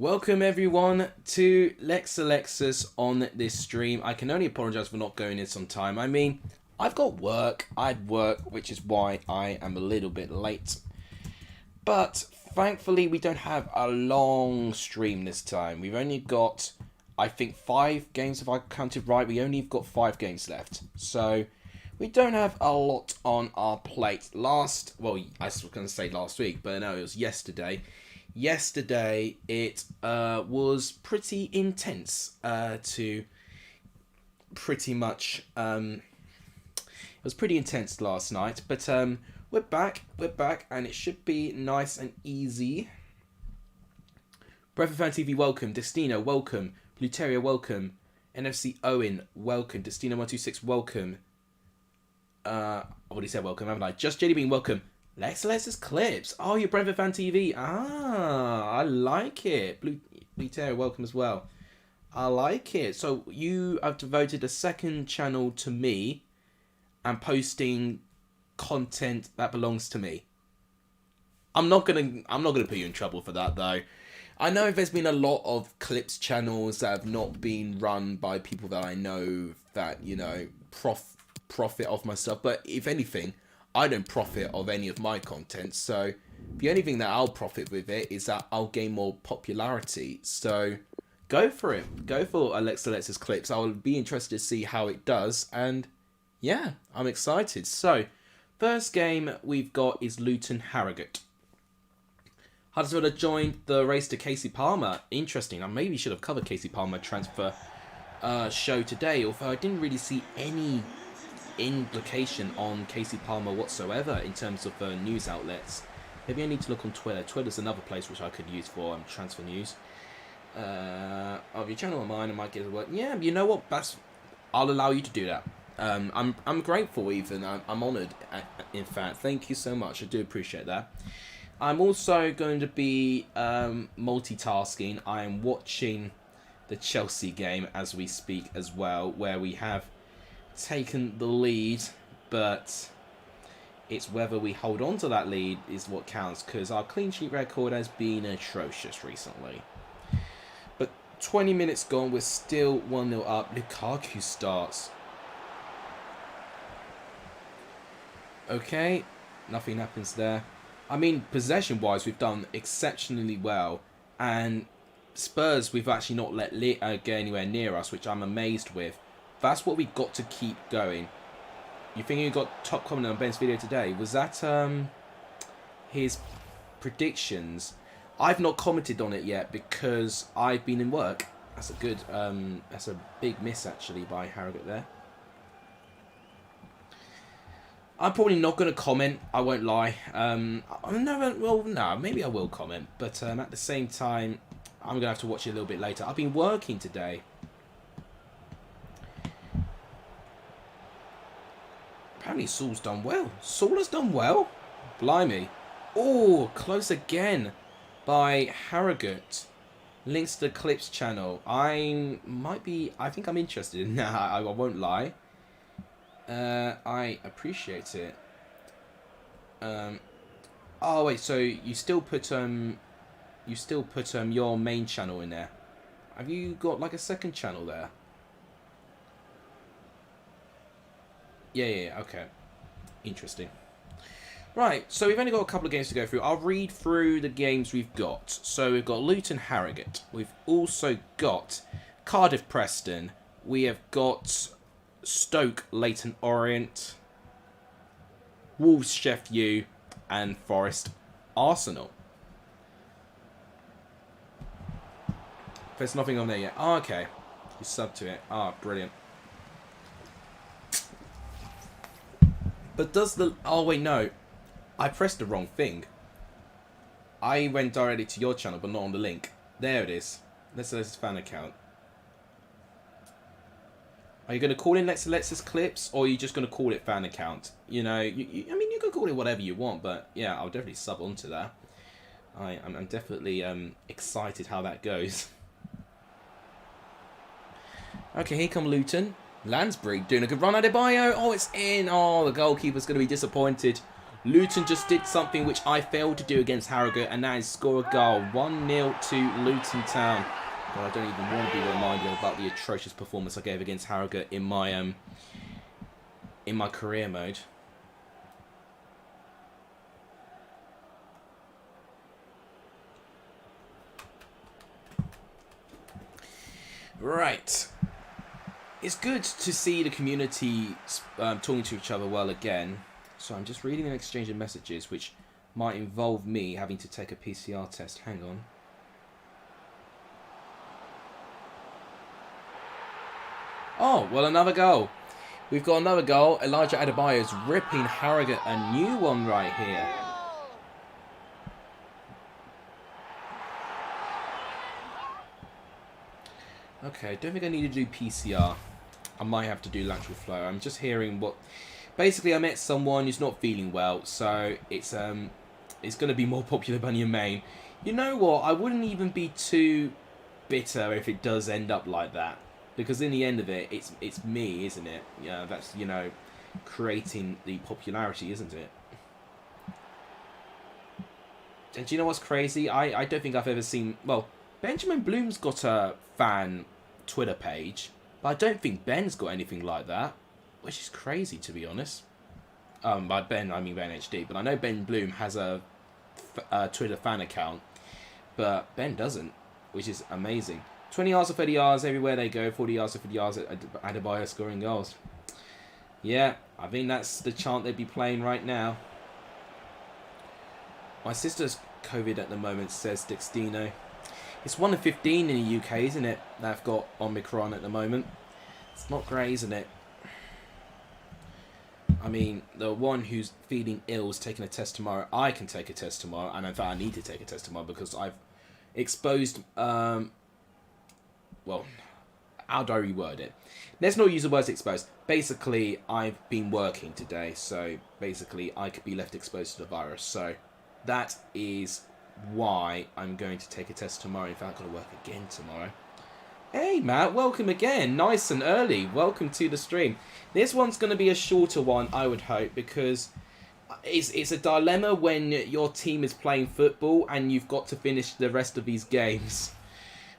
Welcome everyone to Lex Alexis on this stream. I can only apologise for not going in some time. I mean, I've got work. I had work, which is why I am a little bit late. But thankfully, we don't have a long stream this time. We've only got, I think, 5 games, if I counted right. We only got 5 games left. So we don't have a lot on our plate. I was going to say last week, but no, it was yesterday. Yesterday, it was pretty intense it was pretty intense last night, but we're back, and it should be nice and easy. Breath of Fan TV, welcome. Destino, welcome. Blue Terrier, welcome. NFC Owen, welcome. Destino126, welcome. I've already said welcome, haven't I? Just Jelly Bean, welcome. Alexis Clips. Oh, you're Brentford Fan TV. Ah, I like it. Blue Terrier, welcome as well. I like it. So you have devoted a second channel to me and posting content that belongs to me. I'm not gonna put you in trouble for that though. I know there's been a lot of Clips channels that have not been run by people that I know that, you know, profit off my stuff, but if anything, I don't profit of any of my content, so the only thing that I'll profit with it is that I'll gain more popularity. So go for it. Go for Alexis Clips. I'll be interested to see how it does, and yeah, I'm excited. So first game we've got is Luton Harrogate. Huddersfield have joined the race to Casey Palmer. Interesting. I maybe should have covered Casey Palmer transfer show today, although I didn't really see any implication on Casey Palmer whatsoever in terms of news outlets. Maybe I need to look on Twitter. Twitter's another place which I could use for transfer news. Of your channel or mine, I might get it work. Yeah, you know what? I'll allow you to do that. I'm grateful, even. I'm honoured. In fact, thank you so much. I do appreciate that. I'm also going to be multitasking. I am watching the Chelsea game as we speak as well, where we have taken the lead, but it's whether we hold on to that lead is what counts, because our clean sheet record has been atrocious recently. But 20 minutes gone, we're still 1-0 up. Lukaku starts. Okay, nothing happens there. I mean, possession-wise, we've done exceptionally well, and Spurs, we've actually not let get anywhere near us, which I'm amazed with. That's what we've got to keep going. You think you got top comment on Ben's video today? Was that his predictions? I've not commented on it yet because I've been in work. That's a big miss actually by Harrogate there. I'm probably not going to comment. I won't lie. No, maybe I will comment, but at the same time, I'm going to have to watch it a little bit later. I've been working today. Apparently Saul's done well. Saul has done well. Blimey. Oh, close again by Harrogate. Links to the Clips channel. I think I'm interested in that. I won't lie. I appreciate it. Oh wait, so you still put your main channel in there. Have you got like a second channel there? Yeah, okay. Interesting. Right, so we've only got a couple of games to go through. I'll read through the games we've got. So we've got Luton Harrogate. We've also got Cardiff Preston. We have got Stoke Leyton Orient, Wolves Chef U, and Forest Arsenal. There's nothing on there yet. Oh, okay. You sub to it. Ah, brilliant. But does the... Oh, wait, no. I pressed the wrong thing. I went directly to your channel, but not on the link. There it is. Let's say this fan account. Are you going to call it Alexis Clips, or are you just going to call it fan account? You know, I mean, you can call it whatever you want, but yeah, I'll definitely sub onto that. I'm definitely excited how that goes. Okay, here come Luton. Lansbury doing a good run at Adebayo. Oh, it's in. Oh, the goalkeeper's going to be disappointed. Luton just did something which I failed to do against Harrogate, and that is score a goal. 1-0 to Luton Town. Well, I don't even want to be reminded about the atrocious performance I gave against Harrogate in my career mode. Right. It's good to see the community talking to each other well again. So I'm just reading an exchange of messages which might involve me having to take a PCR test. Hang on. Oh, well, another goal. We've got another goal. Elijah Adebayo's ripping Harrogate a new one right here. Okay, don't think I need to do PCR. I might have to do lateral flow. I'm just hearing what... Basically, I met someone who's not feeling well, so it's going to be more popular than your main. You know what? I wouldn't even be too bitter if it does end up like that. Because in the end of it, it's me, isn't it? Yeah, that's, you know, creating the popularity, isn't it? And do you know what's crazy? I don't think I've ever seen... Well, Benjamin Bloom's got a fan Twitter page, but I don't think Ben's got anything like that, which is crazy, to be honest. By Ben, I mean BENHD, but I know Ben Bloom has a Twitter fan account, but Ben doesn't, which is amazing. 20 yards or 30 yards everywhere they go, 40 yards or 50 yards at Adebayo scoring goals. Yeah, I think that's the chant they'd be playing right now. My sister's COVID at the moment, says Dextino. It's 1 in 15 in the UK, isn't it? They've got Omicron at the moment. It's not great, isn't it? I mean, the one who's feeling ill is taking a test tomorrow. I can take a test tomorrow, and in fact, I need to take a test tomorrow because I've exposed... well, how do I reword it? Let's not use the words exposed. Basically, I've been working today, so basically I could be left exposed to the virus. So that is why I'm going to take a test tomorrow. In fact, I've got to work again tomorrow. Hey, Matt, welcome again. Nice and early. Welcome to the stream. This one's going to be a shorter one, I would hope, because it's a dilemma when your team is playing football and you've got to finish the rest of these games.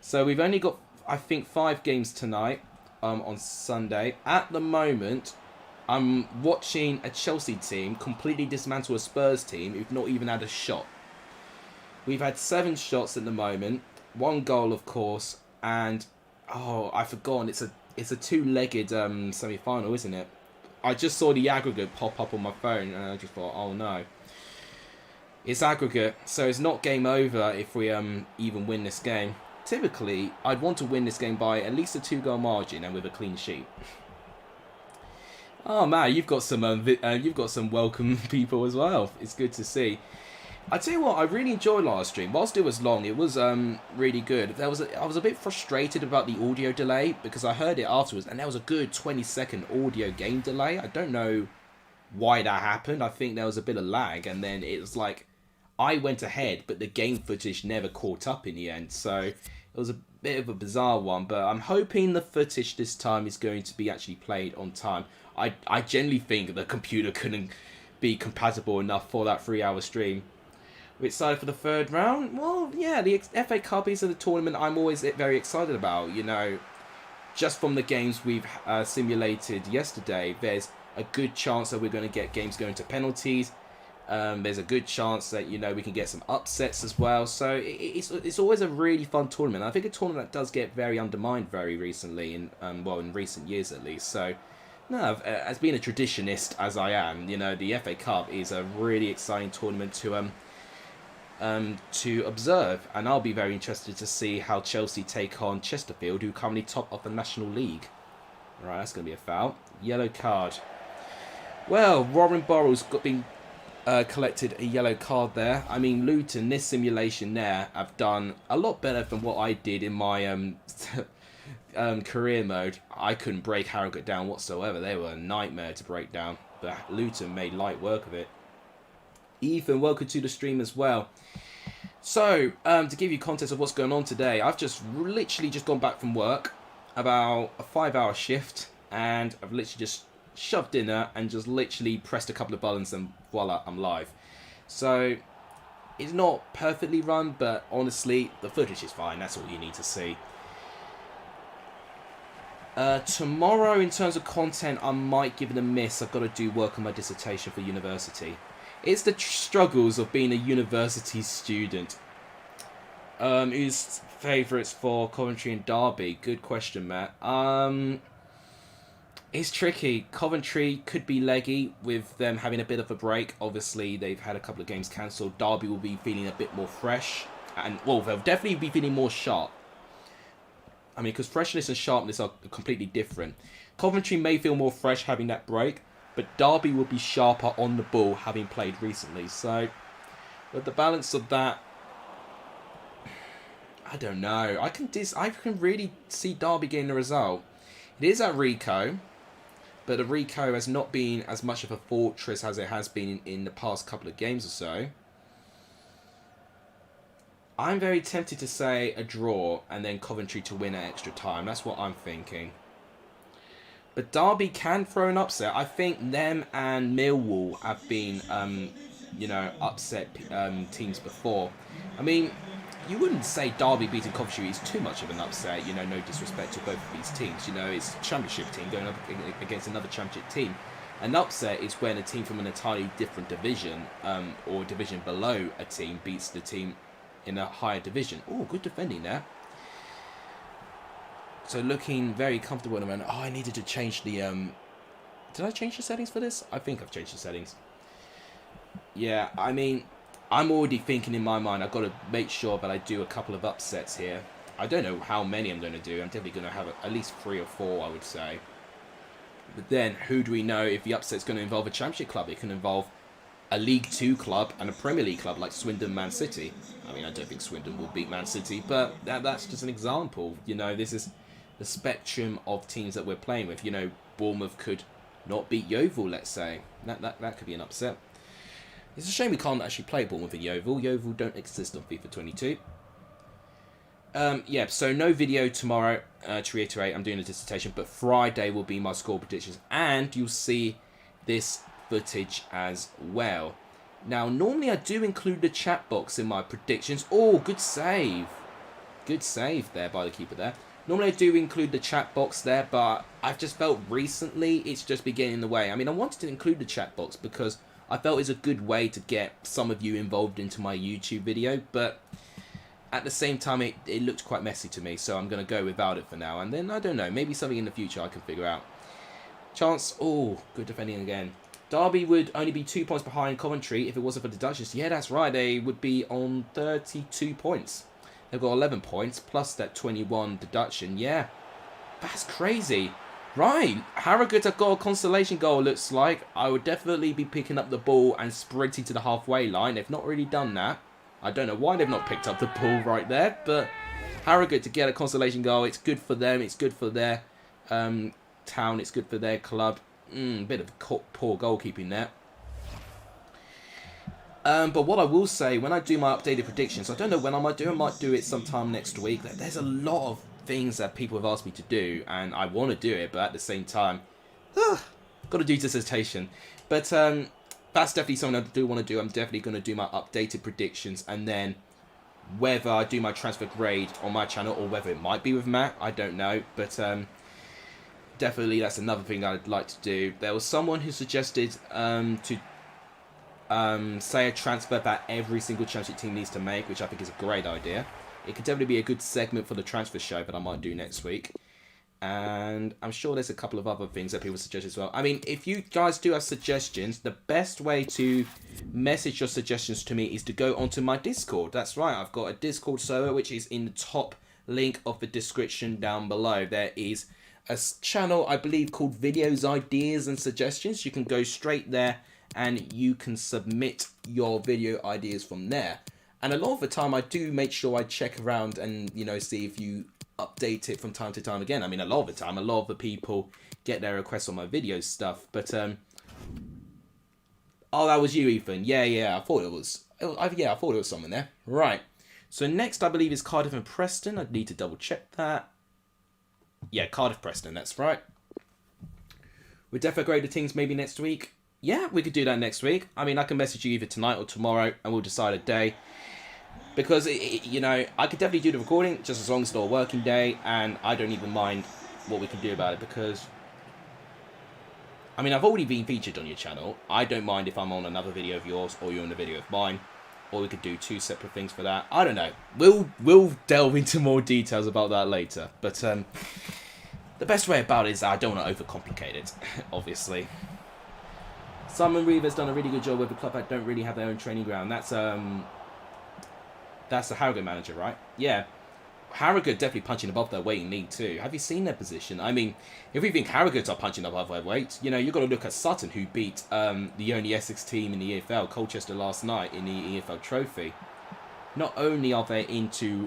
So we've only got, I think, 5 games tonight on Sunday. At the moment, I'm watching a Chelsea team completely dismantle a Spurs team who've not even had a shot. We've had 7 shots at the moment, 1 goal, of course, and oh, I've forgotten. It's a 2-legged semi-final, isn't it? I just saw the aggregate pop up on my phone, and I just thought, oh no, it's aggregate, so it's not game over if we even win this game. Typically, I'd want to win this game by at least a 2-goal margin and with a clean sheet. Oh man, you've got some welcome people as well. It's good to see. I tell you what, I really enjoyed last stream. Whilst it was long, it was really good. I was a bit frustrated about the audio delay because I heard it afterwards, and there was a good 20-second audio game delay. I don't know why that happened. I think there was a bit of lag, and then it was like I went ahead, but the game footage never caught up in the end. So it was a bit of a bizarre one, but I'm hoping the footage this time is going to be actually played on time. I generally think the computer couldn't be compatible enough for that 3-hour stream. We're excited for the 3rd round? Well, yeah, the FA Cup is a tournament I'm always very excited about. You know, just from the games we've simulated yesterday, there's a good chance that we're going to get games going to penalties. There's a good chance that, you know, we can get some upsets as well. So it's always a really fun tournament. I think a tournament that does get very undermined very recently, in recent years at least. So, no, as being a traditionist as I am, you know, the FA Cup is a really exciting tournament to observe, and I'll be very interested to see how Chelsea take on Chesterfield, who currently top of the National League. Right, that's going to be a foul. Yellow card. Well, Warren Burrell's collected a yellow card there. I mean, Luton, this simulation there, have done a lot better than what I did in my career mode. I couldn't break Harrogate down whatsoever. They were a nightmare to break down, but Luton made light work of it. Ethan, welcome to the stream as well. So, to give you context of what's going on today, I've literally just gone back from work, about a 5-hour shift, and I've literally just shoved in there and just literally pressed a couple of buttons and voila, I'm live. So it's not perfectly run, but honestly, the footage is fine. That's all you need to see. Tomorrow, in terms of content, I might give it a miss. I've got to do work on my dissertation for university. It's the struggles of being a university student. Who's favourites for Coventry and Derby? Good question, Matt. It's tricky. Coventry could be leggy with them having a bit of a break. Obviously, they've had a couple of games cancelled. Derby will be feeling a bit more fresh. And, well, they'll definitely be feeling more sharp. I mean, because freshness and sharpness are completely different. Coventry may feel more fresh having that break, but Derby will be sharper on the ball having played recently. So, with the balance of that, I don't know. I can really see Derby getting the result. It is at Rico, but the Rico has not been as much of a fortress as it has been in the past couple of games or so. I'm very tempted to say a draw and then Coventry to win at extra time. That's what I'm thinking. But Derby can throw an upset. I think them and Millwall have been, upset teams before. I mean, you wouldn't say Derby beating Coventry is too much of an upset. No disrespect to both of these teams. It's a championship team going up against another championship team. An upset is when a team from an entirely different division or division below a team beats the team in a higher division. Oh, good defending there. So looking very comfortable at the moment. Oh, I needed to change the... Did I change the settings for this? I think I've changed the settings. Yeah, I mean, I'm already thinking in my mind, I've got to make sure that I do a couple of upsets here. I don't know how many I'm going to do. I'm definitely going to have at least 3 or 4, I would say. But then, who do we know if the upset's going to involve a championship club? It can involve a League 2 club and a Premier League club like Swindon, Man City. I mean, I don't think Swindon will beat Man City, but that's just an example. This is the spectrum of teams that we're playing with. Bournemouth could not beat Yeovil, let's say. That could be an upset. It's a shame we can't actually play Bournemouth in Yeovil. Yeovil don't exist on FIFA 22. So no video tomorrow, to reiterate, I'm doing a dissertation, but Friday will be my score predictions, and you'll see this footage as well. Now, normally I do include the chat box in my predictions. Oh, good save. Good save there by the keeper there. Normally I do include the chat box there, but I've just felt recently it's just been getting in the way. I mean, I wanted to include the chat box because I felt it's a good way to get some of you involved into my YouTube video, but at the same time, it looked quite messy to me, so I'm going to go without it for now. And then, I don't know, maybe something in the future I can figure out. Chance, oh, good defending again. Derby would only be 2 points behind Coventry if it wasn't for deductions. Yeah, that's right. They would be on 32 points. They've got 11 points plus that 21 deduction. Yeah, that's crazy. Right, Harrogate have got a consolation goal, looks like. I would definitely be picking up the ball and sprinting to the halfway line. They've not really done that. I don't know why they've not picked up the ball right there, but Harrogate to get a consolation goal. It's good for them. It's good for their town. It's good for their club. Bit of poor goalkeeping there. But what I will say, when I do my updated predictions, I don't know when I might do it sometime next week. There's a lot of things that people have asked me to do, and I want to do it, but at the same time, got to do dissertation. But that's definitely something I do want to do. I'm definitely going to do my updated predictions, and then whether I do my transfer grade on my channel or whether it might be with Matt, I don't know. But definitely that's another thing I'd like to do. There was someone who suggested to say a transfer that every single championship team needs to make, which I think is a great idea. It could definitely be a good segment for the transfer show that I might do next week. And I'm sure there's a couple of other things that people suggest as well. I mean, if you guys do have suggestions, the best way to message your suggestions to me is to go onto my Discord. That's right, I've got a Discord server, which is in the top link of the description down below. There is a channel, I believe, called Videos, Ideas and Suggestions. You can go straight there and you can submit your video ideas from there. And a lot of the time I do make sure I check around and, see if you update it from time to time again. I mean, a lot of the time, a lot of the people get their requests on my video stuff. But, oh, that was you, Ethan. Yeah, I thought it was. I thought it was someone there. Right. So next, I believe, is Cardiff and Preston. I'd need to double check that. Yeah, Cardiff Preston, that's right. We'll definitely grade the teams maybe next week. Yeah, we could do that next week. I mean, I can message you either tonight or tomorrow, and we'll decide a day. Because, you know, I could definitely do the recording, just as long as it's not a working day, and I don't even mind what we can do about it, because... I mean, I've already been featured on your channel. I don't mind if I'm on another video of yours, or you're on a video of mine. Or we could do 2 separate things for that. I don't know. We'll delve into more details about that later. But the best way about it is I don't want to overcomplicate it, obviously. Simon Reever's done a really good job with the club that don't really have their own training ground. That's the Harrogate manager, right? Yeah. Harrogate definitely punching above their weight in League 2. Have you seen their position? I mean, if we think Harrogate are punching above their weight, you know, you've got to look at Sutton, who beat the only Essex team in the EFL, Colchester, last night in the EFL Trophy. Not only are they into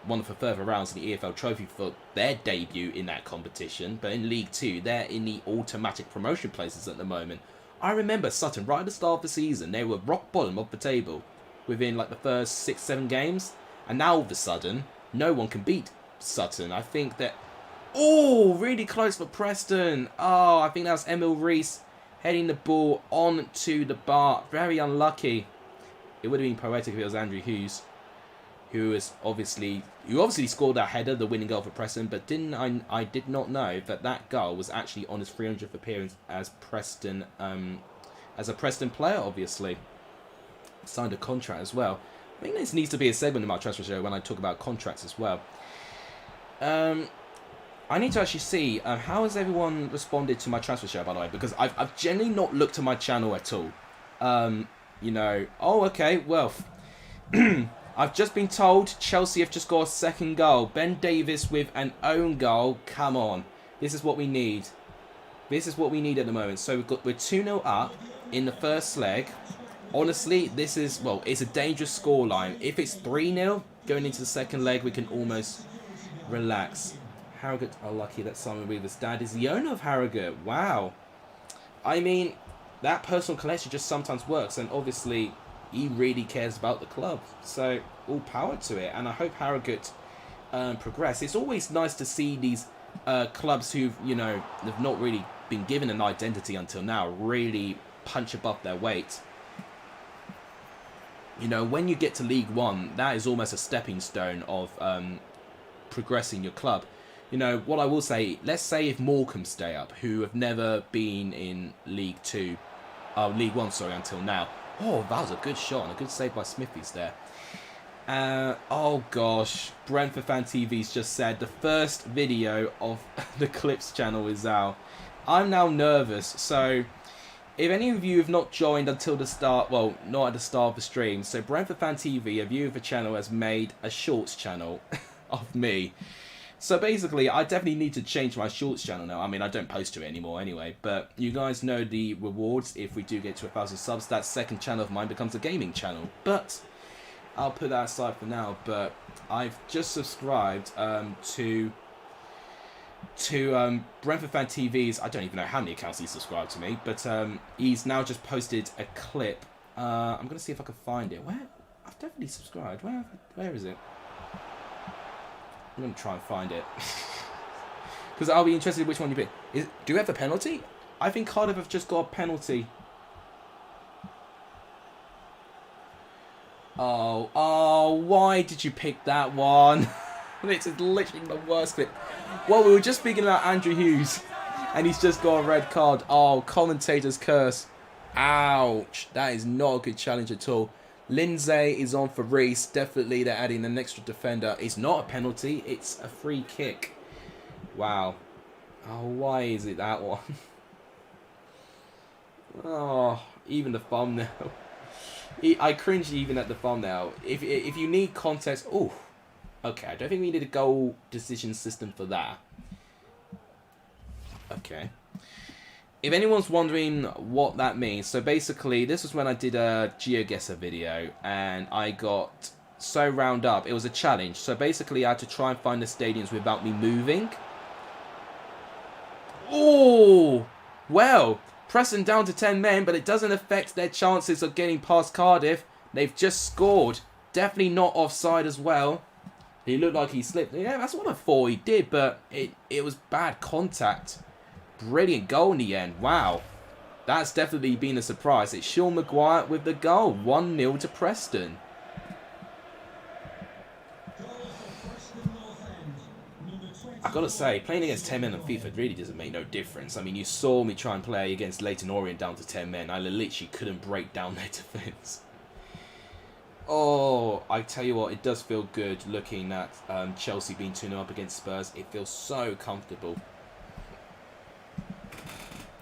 one of the further rounds in the EFL Trophy for their debut in that competition, but in League 2, they're in the automatic promotion places at the moment. I remember Sutton, right at the start of the season, they were rock bottom of the table within like the first 6-7 games, and now all of a sudden, no one can beat Sutton. I think that... Oh, really close for Preston. Oh, I think that was Emil Rees heading the ball onto the bar. Very unlucky. It would have been poetic if it was Andrew Hughes, who obviously scored that header, the winning goal for Preston, but I did not know that goal was actually on his 300th appearance as Preston, as a Preston player, obviously. Signed a contract as well. I think this needs to be a segment in my transfer show when I talk about contracts as well. I need to actually see how has everyone responded to my transfer show, by the way, because I've generally not looked at my channel at all. You know, oh, okay, well, I've just been told Chelsea have just got a second goal. Ben Davies with an own goal. Come on. This is what we need. This is what we need at the moment. So we're 2-0 up in the first leg. Honestly, this is, well, it's a dangerous scoreline. If it's 3-0 going into the second leg, we can almost relax. Harrogate are lucky that Simon Weaver's dad is the owner of Harrogate. Wow. I mean, that personal connection just sometimes works, and obviously he really cares about the club. So all power to it, and I hope Harrogate progress. It's always nice to see these clubs who've, you know, have not really been given an identity until now really punch above their weight. You know, when you get to League 1, that is almost a stepping stone of progressing your club. You know, what I will say, let's say if Morecambe stay up, who have never been in League 1, sorry, until now. Oh, that was a good shot and a good save by Smithies there. Oh gosh, Brentford Fan TV's just said the first video of the Clips channel is out. I'm now nervous, so... If any of you have not joined until the start, well, not at the start of the stream, so Brentford Fan TV, a viewer of the channel, has made a shorts channel of me. So basically, I definitely need to change my shorts channel now. I mean, I don't post to it anymore anyway, but you guys know the rewards. If we do get to 1,000 subs, that second channel of mine becomes a gaming channel. But I'll put that aside for now. But I've just subscribed to Brentford Fan TV's, I don't even know how many accounts he's subscribed to me, but he's now just posted a clip. I'm going to see if I can find it. Where? I've definitely subscribed. Where is it? I'm going to try and find it. Because I'll be interested in which one you pick. Do you have a penalty? I think Cardiff have just got a penalty. Oh, why did you pick that one? It's literally the worst clip. Well, we were just speaking about Andrew Hughes, and he's just got a red card. Oh, commentator's curse. Ouch. That is not a good challenge at all. Lindsay is on for Reese. Definitely they're adding an extra defender. It's not a penalty. It's a free kick. Wow. Oh, why is it that one? Oh, even the thumbnail. I cringe even at the thumbnail. If you need context... Oh. Okay, I don't think we need a goal decision system for that. Okay. If anyone's wondering what that means, so basically this was when I did a GeoGuessr video and I got so round up. It was a challenge. So basically I had to try and find the stadiums without me moving. Oh! Well, Preston down to 10 men, but it doesn't affect their chances of getting past Cardiff. They've just scored. Definitely not offside as well. He looked like he slipped. Yeah, that's what I thought he did, but it was bad contact. Brilliant goal in the end. Wow. That's definitely been a surprise. It's Sean Maguire with the goal. 1-0 to Preston. I've got to say, playing against 10 men on FIFA really doesn't make no difference. I mean, you saw me try and play against Leyton Orient down to 10 men. I literally couldn't break down their defence. Oh, I tell you what, it does feel good looking at Chelsea being 2-0 up against Spurs. It feels so comfortable.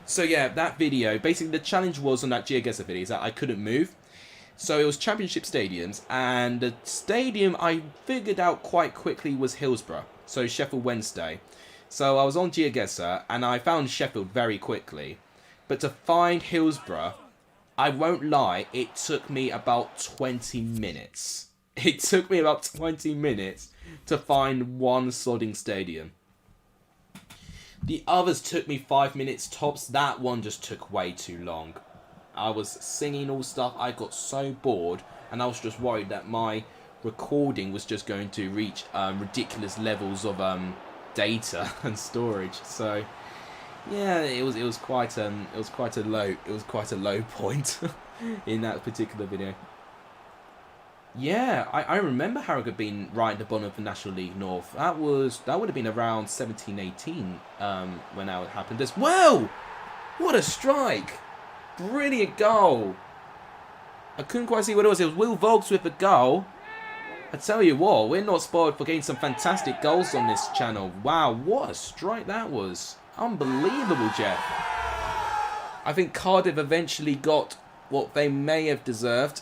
So yeah, that video, basically the challenge was on that Giagessa video is that I couldn't move. So it was Championship stadiums, and the stadium I figured out quite quickly was Hillsborough. So Sheffield Wednesday. So I was on Giagessa, and I found Sheffield very quickly. But to find Hillsborough, I won't lie, it took me about 20 minutes. It took me about 20 minutes to find one sodding stadium. The others took me 5 minutes tops. That one just took way too long. I was singing all stuff. I got so bored, and I was just worried that my recording was just going to reach ridiculous levels of data and storage. So yeah, it was quite a low point in that particular video. Yeah, I remember Harrogate had been right at the bottom of the National League North. That would have been around 17-18 when that happened as well. What a strike! Brilliant goal. I couldn't quite see what it was. It was Will Vogt with the goal. I tell you what, we're not spoiled for getting some fantastic goals on this channel. Wow, what a strike that was. Unbelievable, Jeff. I think Cardiff eventually got what they may have deserved.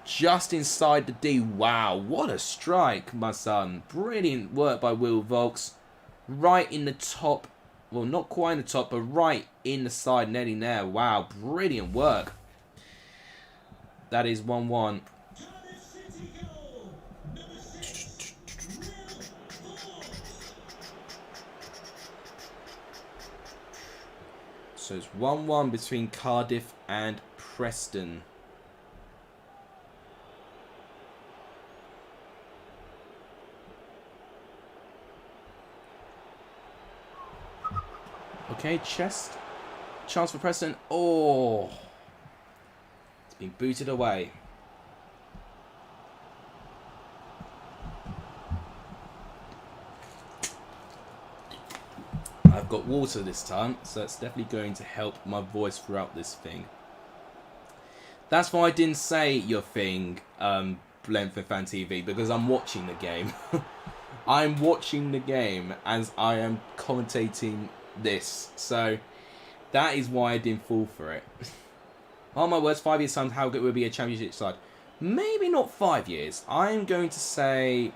Just inside the D. Wow, what a strike, my son. Brilliant work by Will Vogt. Right in the top. Well, not quite in the top, but right in the side netting there. Wow, brilliant work. That is 1-1. So it's 1-1 between Cardiff and Preston. Okay, chest. Chance for Preston. Oh. It's been booted away. I've got water this time, so that's definitely going to help my voice throughout this thing. That's why I didn't say your thing, Blend for Fan TV, because I'm watching the game. I'm watching the game as I am commentating this, so that is why I didn't fall for it. Oh my words, 5 years time, how good will be a championship side? Maybe not 5 years. I'm going to say,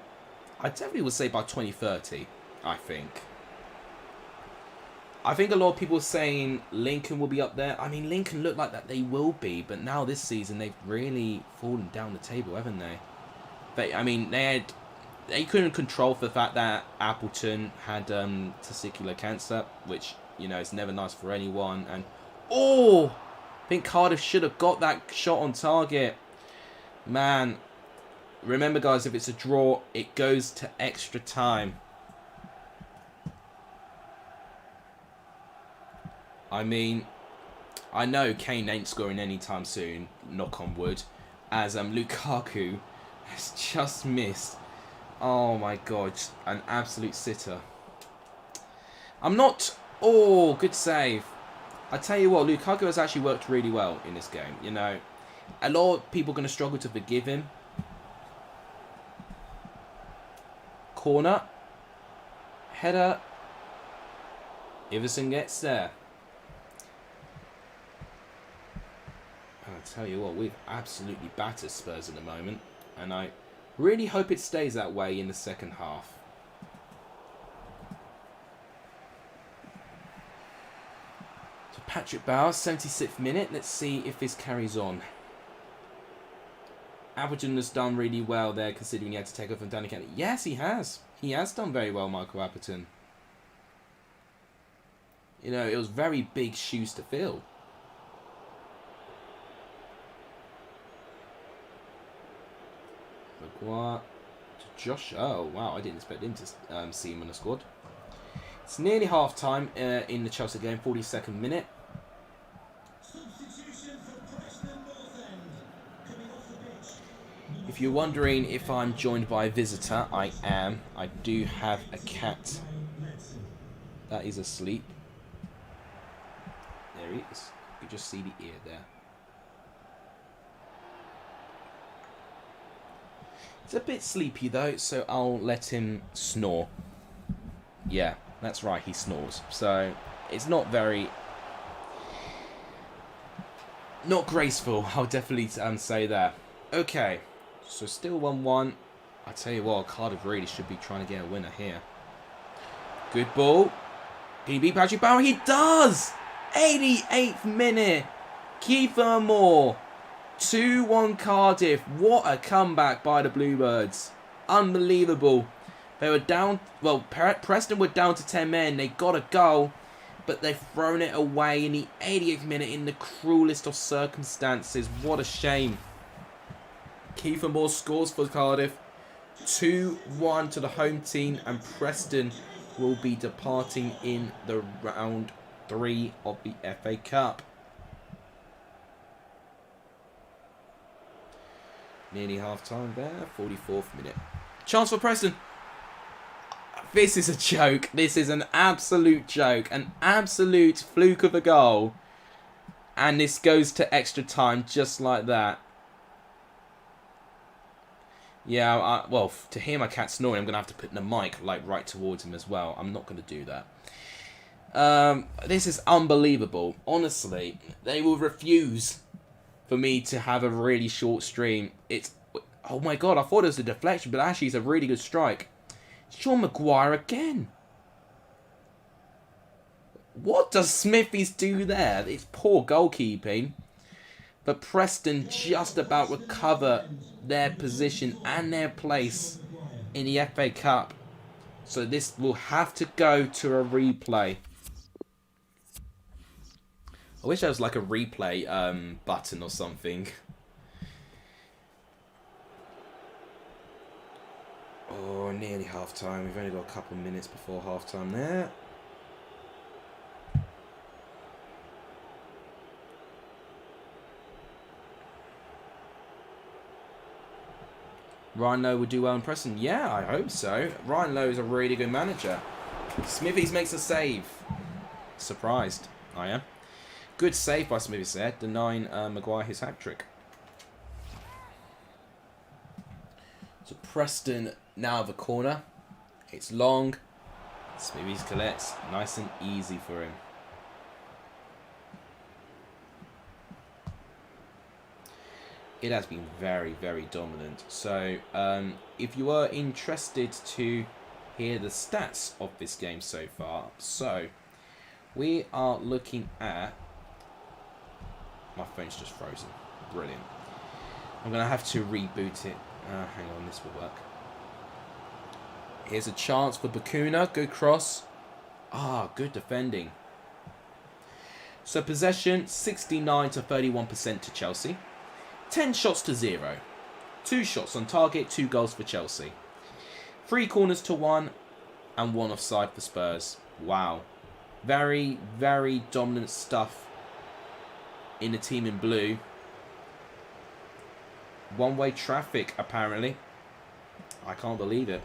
I definitely would say by 2030, I think. I think a lot of people are saying Lincoln will be up there. I mean, Lincoln look like that they will be, but now this season they've really fallen down the table, haven't they? I mean, they couldn't control for the fact that Appleton had testicular cancer, which, you know, is never nice for anyone. And oh, I think Cardiff should have got that shot on target. Man, remember guys, if it's a draw, it goes to extra time. I mean, I know Kane ain't scoring anytime soon, knock on wood, as Lukaku has just missed. Oh my god, an absolute sitter. I'm not... Oh, good save. I tell you what, Lukaku has actually worked really well in this game. You know, a lot of people are going to struggle to forgive him. Corner. Header. Iverson gets there. And I tell you what, we've absolutely battered Spurs at the moment. And I really hope it stays that way in the second half. So Patrick Bauer, 76th minute. Let's see if this carries on. Appleton has done really well there, considering he had to take off from Danny Kennedy. Yes, he has. He has done very well, Michael Appleton. You know, it was very big shoes to fill. Maguire to Josh. Oh, wow. I didn't expect him to see him in the squad. It's nearly half time in the Chelsea game, 42nd minute. If you're wondering if I'm joined by a visitor, I am. I do have a cat that is asleep. There he is. You can just see the ear there. He's a bit sleepy though, so I'll let him snore. Yeah, that's right, he snores. So, it's not very... not graceful, I'll definitely say that. Okay, so still 1-1. I tell you what, Cardiff really should be trying to get a winner here. Good ball. Can he beat Patrick Bauer? He does! 88th minute. Kiefer Moore. 2-1 Cardiff. What a comeback by the Bluebirds. Unbelievable. They were down... well, Preston were down to 10 men. They got a goal, but they've thrown it away in the 88th minute in the cruelest of circumstances. What a shame. Kiefer Moore scores for Cardiff. 2-1 to the home team, and Preston will be departing in the round 3 of the FA Cup. Nearly half time there, 44th minute. Chance for Preston. This is a joke. This is an absolute joke. An absolute fluke of a goal. And this goes to extra time just like that. Yeah, well, to hear my cat snoring, I'm going to have to put the mic like right towards him as well. I'm not going to do that. This is unbelievable. Honestly, they will refuse for me to have a really short stream. It's... oh my god, I thought it was a deflection, but actually it's a really good strike. Sean Maguire again. What does Smithies do there? It's poor goalkeeping. But Preston just about recover their position and their place in the FA Cup. So this will have to go to a replay. I wish there was like a replay button or something. Oh, nearly half time. We've only got a couple of minutes before half time there. Ryan Lowe will do well in Preston. Yeah, I hope so. Ryan Lowe is a really good manager. Smithies makes a save. Surprised, I am. Good save by Smithies there, denying Maguire his hat-trick. So Preston now have a corner. It's long. Smithies collects. Nice and easy for him. It has been very, very dominant. So, if you are interested to hear the stats of this game so far, so we are looking at... my phone's just frozen. Brilliant. I'm going to have to reboot it. Hang on, this will work. Here's a chance for Bakuna. Good cross. Good defending. So possession, 69 to 31% to Chelsea. 10 shots to 0. 2 shots on target, 2 goals for Chelsea. 3 corners to 1, and 1 offside for Spurs. Wow. Very, very dominant stuff in the team in blue. One-way traffic, apparently. I can't believe it.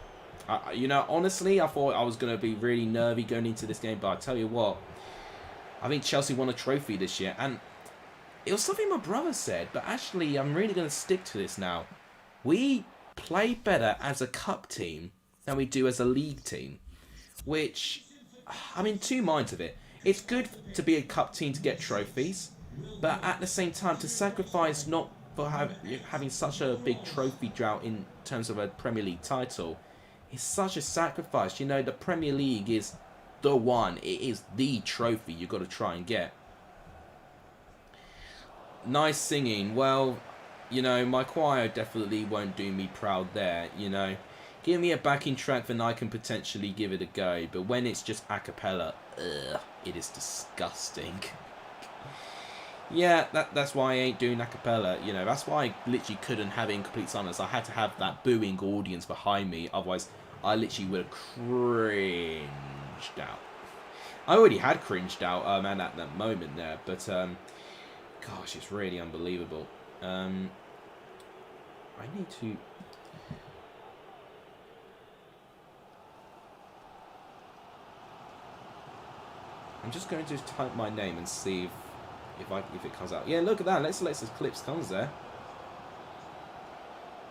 You know, honestly, I thought I was going to be really nervy going into this game, but I tell you what, I think Chelsea won a trophy this year, and it was something my brother said, but actually, I'm really going to stick to this now. We play better as a cup team than we do as a league team, which, I'm in two minds of it. It's good to be a cup team to get trophies, but at the same time, to sacrifice not for having such a big trophy drought in terms of a Premier League title is such a sacrifice. You know, the Premier League is the one. It is the trophy you've got to try and get. Nice singing. Well, you know, my choir definitely won't do me proud there, you know. Give me a backing track, then I can potentially give it a go. But when it's just a cappella, it is disgusting. Yeah, that's why I ain't doing a cappella, you know. That's why I literally couldn't have it in complete silence. I had to have that booing audience behind me. Otherwise, I literally would have cringed out. I already had cringed out and at that moment there, but gosh, it's really unbelievable. I need to. I'm just going to type my name and see if it comes out. Yeah, look at that. Let's see clips comes there.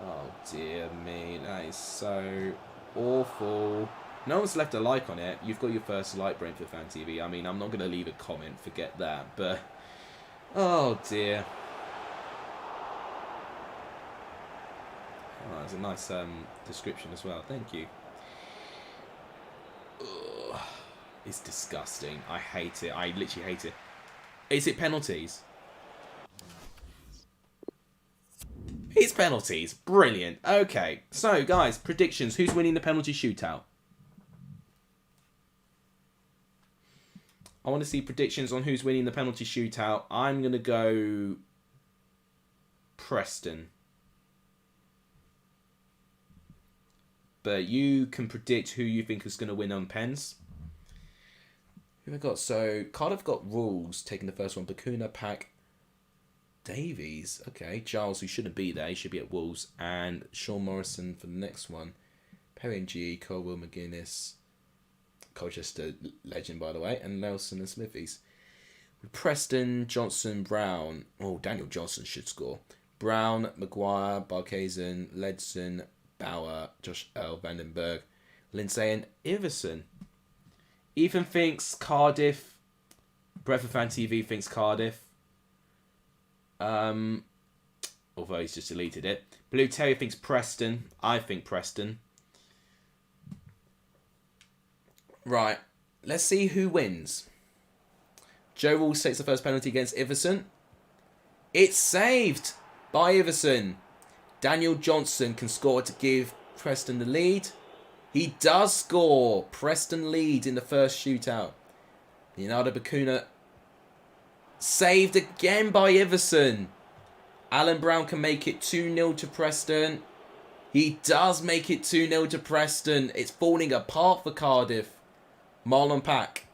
Oh dear me, that is so awful. No one's left a like on it. You've got your first like, Brentford Fan TV. I mean, I'm not going to leave a comment, forget that. But, oh dear. Oh, that's a nice description as well. Thank you. Ugh, it's disgusting. I hate it. I literally hate it. Is it penalties? It's penalties. Brilliant. Okay. So, guys, predictions. Who's winning the penalty shootout? I want to see predictions on who's winning the penalty shootout. I'm going to go Preston. But you can predict who you think is going to win on pens. Who have I got? So, Cardiff got Rules taking the first one. Bakuna, Pack, Davies. Okay. Giles, who shouldn't be there. He should be at Wolves. And Sean Morrison for the next one. Perry and G, Colwell, McGuinness. Colchester legend, by the way, and Nelson and Smithies. Preston, Johnson, Brown. Oh, Daniel Johnson should score. Brown, Maguire, Barkhazen, Ledson, Bauer, Josh L. Vandenberg, Lindsay, and Iverson. Ethan thinks Cardiff. Brentford Fan TV thinks Cardiff. Although he's just deleted it. Blue Terrier thinks Preston. I think Preston. Right, let's see who wins. Joe Walsh takes the first penalty against Iverson. It's saved by Iverson. Daniel Johnson can score to give Preston the lead. He does score. Preston lead in the first shootout. Leonardo Bakuna saved again by Iverson. Alan Brown can make it 2-0 to Preston. He does make it 2-0 to Preston. It's falling apart for Cardiff. Marlon Pack.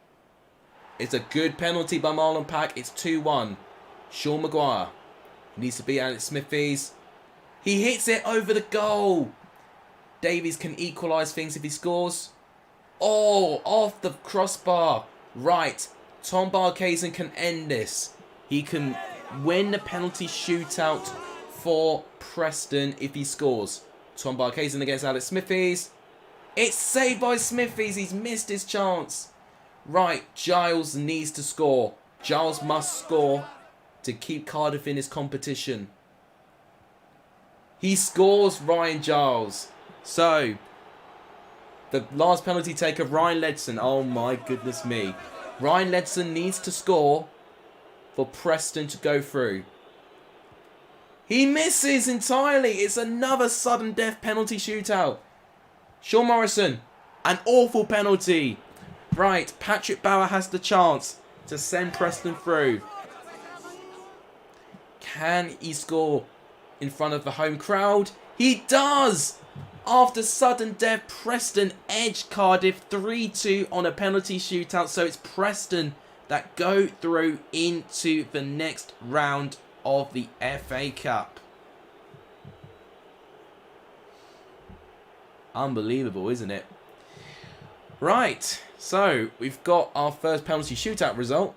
It's a good penalty by Marlon Pack. It's 2-1. Sean Maguire. He needs to be Alex Smithies. He hits it over the goal. Davies can equalise things if he scores. Oh, off the crossbar. Right. Tom Barkhazen can end this. He can win the penalty shootout for Preston if he scores. Tom Barkhazen against Alex Smithies. It's saved by Smithies. He's missed his chance. Right, Giles needs to score. Giles must score to keep Cardiff in his competition. He scores, Ryan Giles. So, the last penalty taker, Ryan Ledson. Oh my goodness me. Ryan Ledson needs to score for Preston to go through. He misses entirely. It's another sudden death penalty shootout. Sean Morrison, an awful penalty. Right, Patrick Bauer has the chance to send Preston through. Can he score in front of the home crowd? He does! After sudden death, Preston edge Cardiff 3-2 on a penalty shootout. So it's Preston that go through into the next round of the FA Cup. Unbelievable, isn't it? Right, so we've got our first penalty shootout result.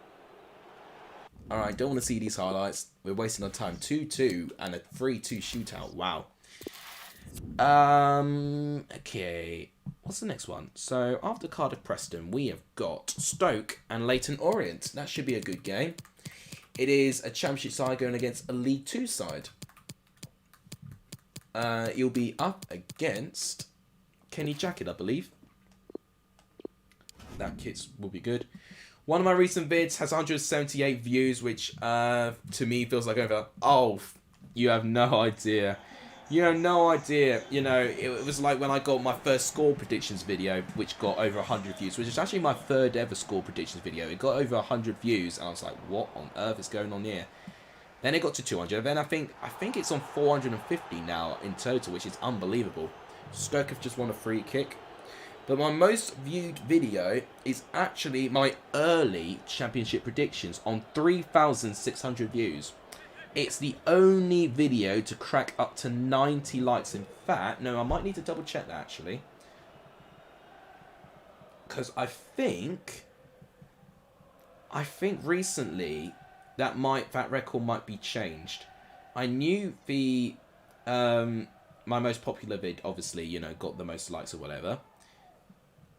Alright, don't want to see these highlights. We're wasting our time. 2-2 and a 3-2 shootout. Wow. Okay. What's the next one? So, after Cardiff Preston, we have got Stoke and Leyton Orient. That should be a good game. It is a Championship side going against a League 2 side. You'll be up against Kenny Jackett, I believe. That kit will be good. One of my recent vids has 178 views, which to me feels like over. Oh, you have no idea. You have no idea. You know, it was like when I got my first score predictions video, which got over 100 views, which is actually my third ever score predictions video. It got over 100 views, and I was like, what on earth is going on here? Then it got to 200. Then I think it's on 450 now in total, which is unbelievable. Stoke have just won a free kick. But my most viewed video is actually my early championship predictions on 3,600 views. It's the only video to crack up to 90 likes. In fact, no, I might need to double check that actually. Because I think recently that record might be changed. I knew the my most popular vid, obviously, you know, got the most likes or whatever.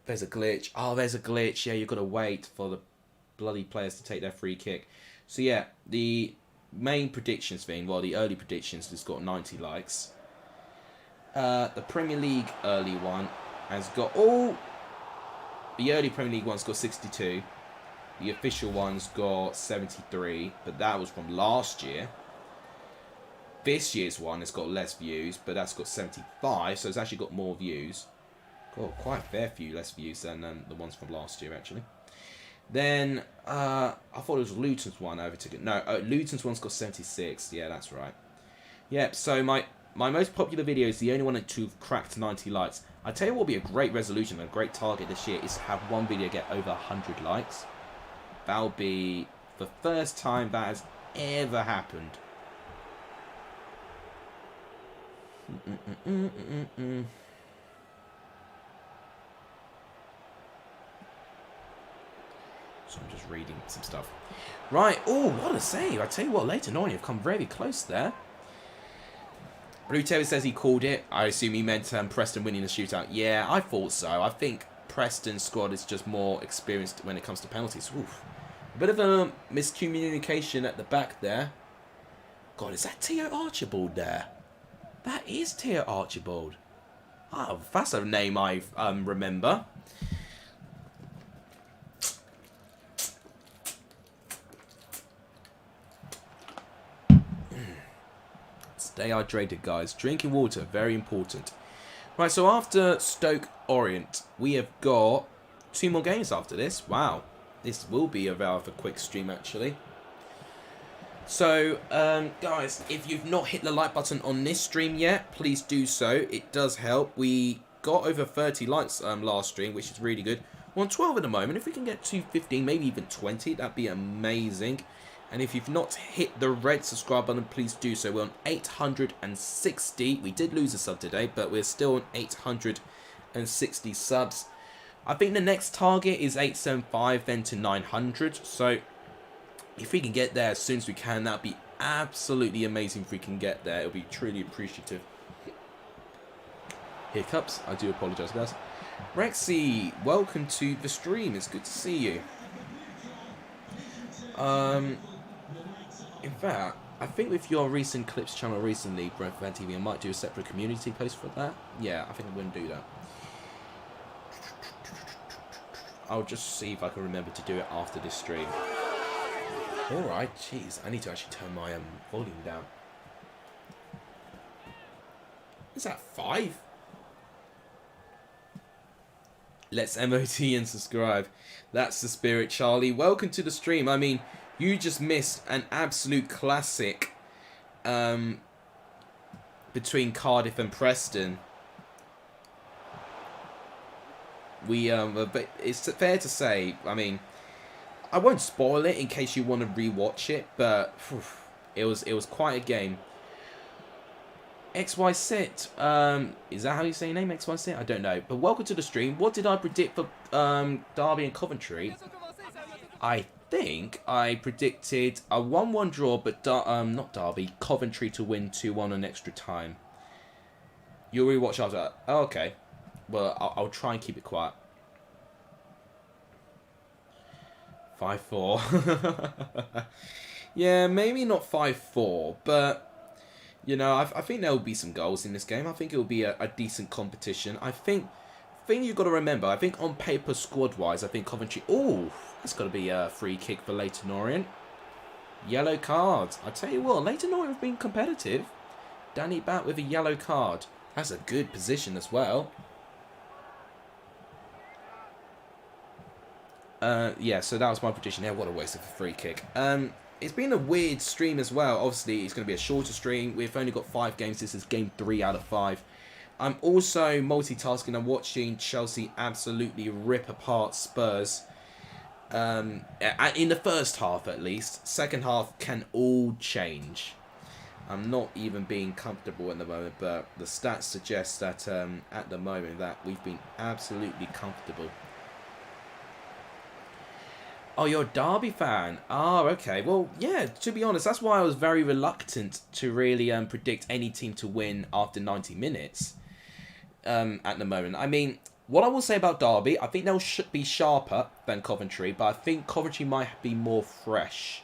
There's a glitch. Oh, there's a glitch. Yeah, you've got to wait for the bloody players to take their free kick. So yeah, the main predictions thing, well, the early predictions has got 90 likes. The Premier League early one has got the early Premier League one's got 62. The official one's got 73, but that was from last year. This year's one has got less views, but that's got 75, so it's actually got more views. Got quite a fair few less views than the ones from last year, actually. Then, I thought it was Luton's one I overtook it. No, Luton's one's got 76. Yeah, that's right. Yep, so my most popular video is the only one to have cracked 90 likes. I tell you what will be a great resolution and a great target this year is to have one video get over 100 likes. That'll be the first time that has ever happened. So I'm just reading some stuff. Right. Oh, what a save. I tell you what, Leighton Orient have come very close there. Blue Terry says he called it. I assume he meant Preston winning the shootout. Yeah, I thought so. I think Preston's squad is just more experienced when it comes to penalties. Oof. A bit of a miscommunication at the back there. God, is that Theo Archibald there? That is Theo Archibald. Oh, that's a name I remember. Stay hydrated, guys. Drinking water, very important. Right, so after Stoke Orient, we have got 2 more games after this. Wow. This will be a rather quick stream, actually. So, guys, if you've not hit the like button on this stream yet, please do so. It does help. We got over 30 likes last stream, which is really good. We're on 12 at the moment. If we can get to 15, maybe even 20, that'd be amazing. And if you've not hit the red subscribe button, please do so. We're on 860. We did lose a sub today, but we're still on 860 subs. I think the next target is 875, then to 900. So if we can get there as soon as we can, that'd be absolutely amazing if we can get there. It'll be truly appreciative. Hiccups. I do apologise, guys. Rexy, welcome to the stream. It's good to see you. In fact, I think with your recent clips channel recently, BENHD TV, I might do a separate community post for that. Yeah, I think I'm going to do that. I'll just see if I can remember to do it after this stream. Alright, jeez, I need to actually turn my volume down. Is that 5? Let's MOT and subscribe. That's the spirit, Charlie. Welcome to the stream. I mean, you just missed an absolute classic between Cardiff and Preston. But it's fair to say, I mean, I won't spoil it in case you want to rewatch it, but it was quite a game. XY Sit, is that how you say your name, XY Sit? I don't know, but welcome to the stream. What did I predict for Derby and Coventry? I think I predicted a 1-1 draw, but not Derby, Coventry to win 2-1 on extra time. You'll rewatch after that. Oh, okay. Well, I'll try and keep it quiet. 5-4. Yeah, maybe not 5-4, but you know, I think there will be some goals in this game. I think it will be a decent competition. I think you've got to remember, I think on paper, squad-wise, I think Coventry... Oh, that's got to be a free kick for Leighton Orient. Yellow card. I tell you what, Leighton Orient have been competitive. Danny Bat with a yellow card. That's a good position as well. Yeah, so that was my prediction. Yeah, what a waste of a free kick. It's been a weird stream as well. Obviously, it's going to be a shorter stream. We've only got 5 games. This is game 3 out of 5. I'm also multitasking. I'm watching Chelsea absolutely rip apart Spurs. In the first half, at least. Second half can all change. I'm not even being comfortable at the moment, but the stats suggest that at the moment that we've been absolutely comfortable. Oh, you're a Derby fan? Oh, okay. Well, yeah, to be honest, that's why I was very reluctant to really predict any team to win after 90 minutes at the moment. I mean, what I will say about Derby, I think they'll be sharper than Coventry, but I think Coventry might be more fresh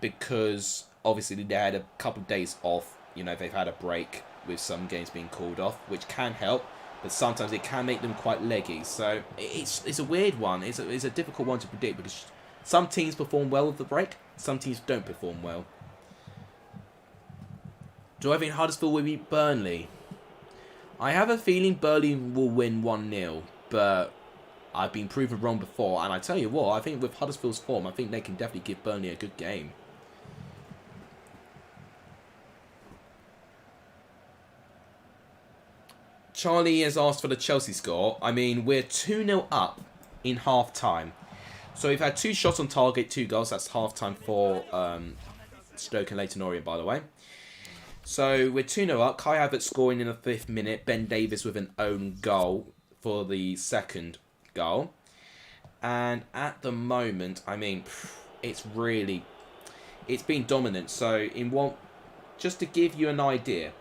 because obviously they had a couple of days off. You know, they've had a break with some games being called off, which can help. But sometimes it can make them quite leggy. So it's a weird one. It's a difficult one to predict because some teams perform well with the break. Some teams don't perform well. Do I think Huddersfield will beat Burnley? I have a feeling Burnley will win 1-0. But I've been proven wrong before. And I tell you what, I think with Huddersfield's form, I think they can definitely give Burnley a good game. Charlie has asked for the Chelsea score. I mean, we're 2-0 up in half-time. So we've had 2 shots on target, 2 goals. That's half-time for Stoke and Leyton Orient, by the way. So we're 2-0 up. Kai Havertz scoring in the 5th minute. Ben Davies with an own goal for the 2nd goal. And at the moment, I mean, it's been dominant. So just to give you an idea,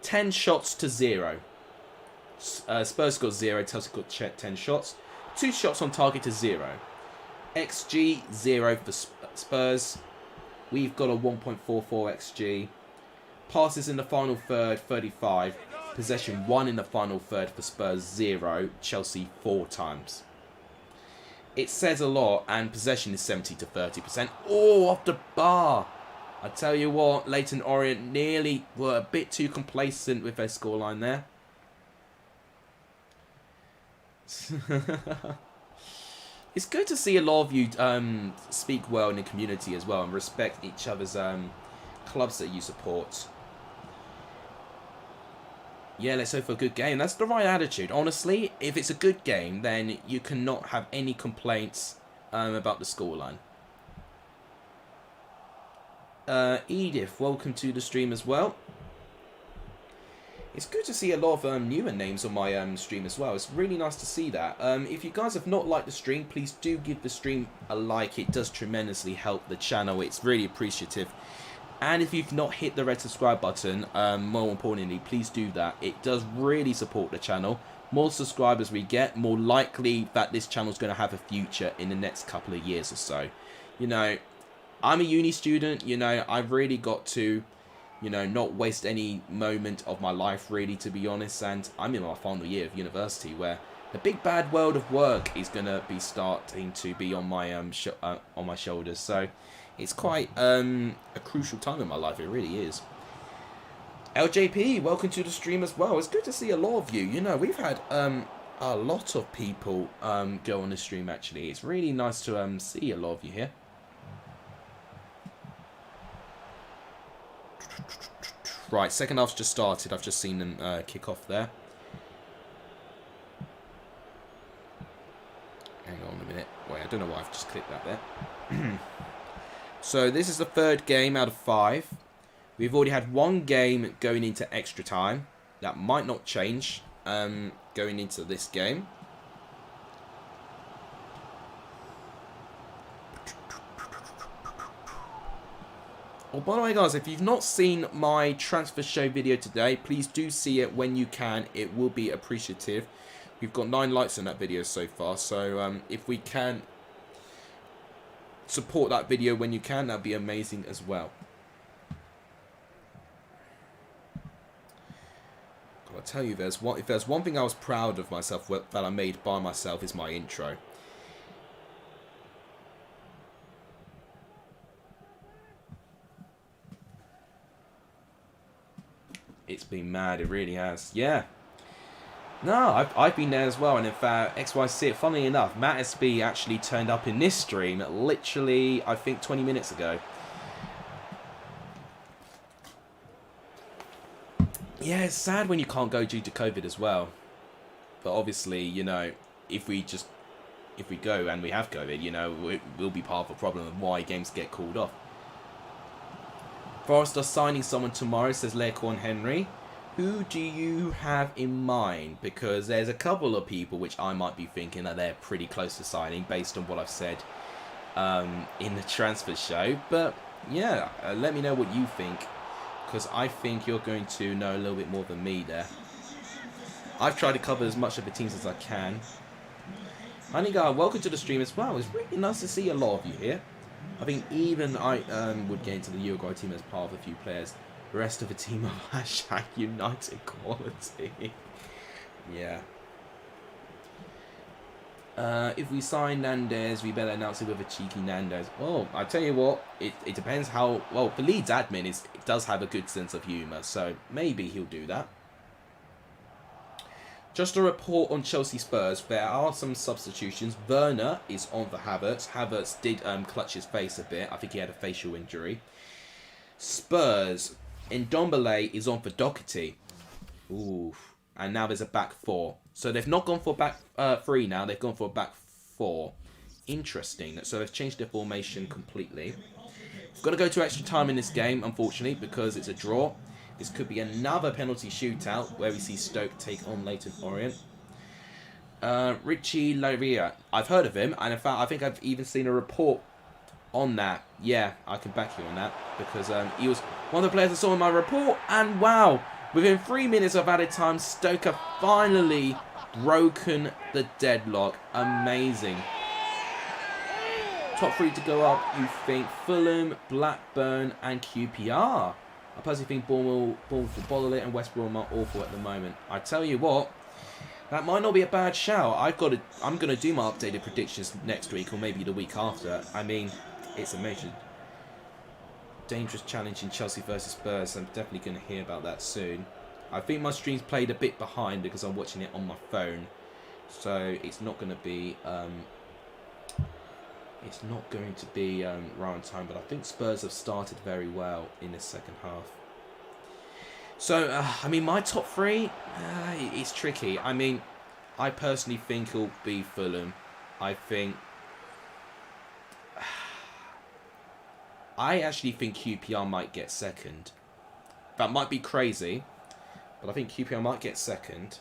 10 shots to 0. Spurs got 0, Chelsea got 10 shots. 2 shots on target to 0. XG 0 for Spurs. We've got a 1.44 XG. Passes in the final third, 35. Possession 1 in the final third for Spurs, 0. Chelsea 4 times. It says a lot, and possession is 70 to 30%. Oh, off the bar. I tell you what, Leyton Orient nearly were a bit too complacent with their scoreline there. It's good to see a lot of you speak well in the community as well and respect each other's clubs that you support. Yeah, let's hope for a good game. That's the right attitude. Honestly, if it's a good game, then you cannot have any complaints about the scoreline. Edith, welcome to the stream as well. It's good to see a lot of newer names on my stream as well. It's really nice to see that. If you guys have not liked the stream, please do give the stream a like. It does tremendously help the channel. It's really appreciative. And if you've not hit the red subscribe button, more importantly, please do that. It does really support the channel. More subscribers we get, more likely that this channel is going to have a future in the next couple of years or so. You know, I'm a uni student. You know, I've really got to, you know, not waste any moment of my life, really, to be honest. And I'm in my final year of university, where the big bad world of work is going to be starting to be on my shoulders. So it's quite a crucial time in my life. It really is. LJP, welcome to the stream as well. It's good to see a lot of you. You know, we've had a lot of people go on the stream, actually. It's really nice to see a lot of you here. Right, second half's just started. I've just seen them kick off there. Hang on a minute. Wait, I don't know why I've just clicked that there. So this is the 3rd game out of 5. We've already had 1 game going into extra time. That might not change going into this game. Oh, by the way, guys, if you've not seen my transfer show video today, please do see it when you can. It will be appreciative. We've got 9 likes on that video so far, so if we can support that video when you can, that'd be amazing as well. I tell you, if there's one thing I was proud of myself that I made by myself, is my intro. It's been mad, it really has. Yeah. No, I've been there as well, and in fact, XYC, funnily enough, Matt SB actually turned up in this stream literally, I think, 20 minutes ago. Yeah, it's sad when you can't go due to COVID as well. But obviously, you know, if we go and we have COVID, you know, it will be part of the problem of why games get called off. Forest are signing someone tomorrow, says Lecorn Henry. Who do you have in mind? Because there's a couple of people which I might be thinking that they're pretty close to signing based on what I've said in the transfer show. But yeah, let me know what you think, because I think you're going to know a little bit more than me there. I've tried to cover as much of the teams as I can. Honeygar, welcome to the stream as well. It's really nice to see a lot of you here. I think even I would get into the Uruguay team as part of a few players. The rest of the team are hashtag United quality. Yeah. If we sign Nandez, we better announce it with a cheeky Nandez. Well, I tell you what, it depends how... Well, the Leeds admin it does have a good sense of humour, so maybe he'll do that. Just a report on Chelsea Spurs. There are some substitutions. Werner is on for Havertz. Havertz did clutch his face a bit. I think he had a facial injury. Spurs. Ndombele is on for Doherty. Ooh. And now there's a back four. So they've not gone for back three now. They've gone for a back four. Interesting. So they've changed their formation completely. We've got to go to extra time in this game, unfortunately, because it's a draw. This could be another penalty shootout where we see Stoke take on Leyton Orient. Richie Laria. I've heard of him, and in fact, I think I've even seen a report on that. Yeah, I can back you on that, because he was one of the players I saw in my report, and wow, within 3 minutes of added time, Stoke have finally broken the deadlock. Amazing. Top three to go up, you think Fulham, Blackburn, and QPR. I personally think Bournemouth will bottle it, and West Brom are awful at the moment. I tell you what, that might not be a bad shout. I'm gonna do my updated predictions next week, or maybe the week after. I mean, it's a major dangerous challenge in Chelsea versus Spurs. I'm definitely gonna hear about that soon. I think my stream's played a bit behind because I'm watching it on my phone, so it's not gonna be right on time, but I think Spurs have started very well in the second half. So, I mean, my top three, it's tricky. I mean, I personally think it'll be Fulham. I actually think QPR might get second. That might be crazy, but I think QPR might get second.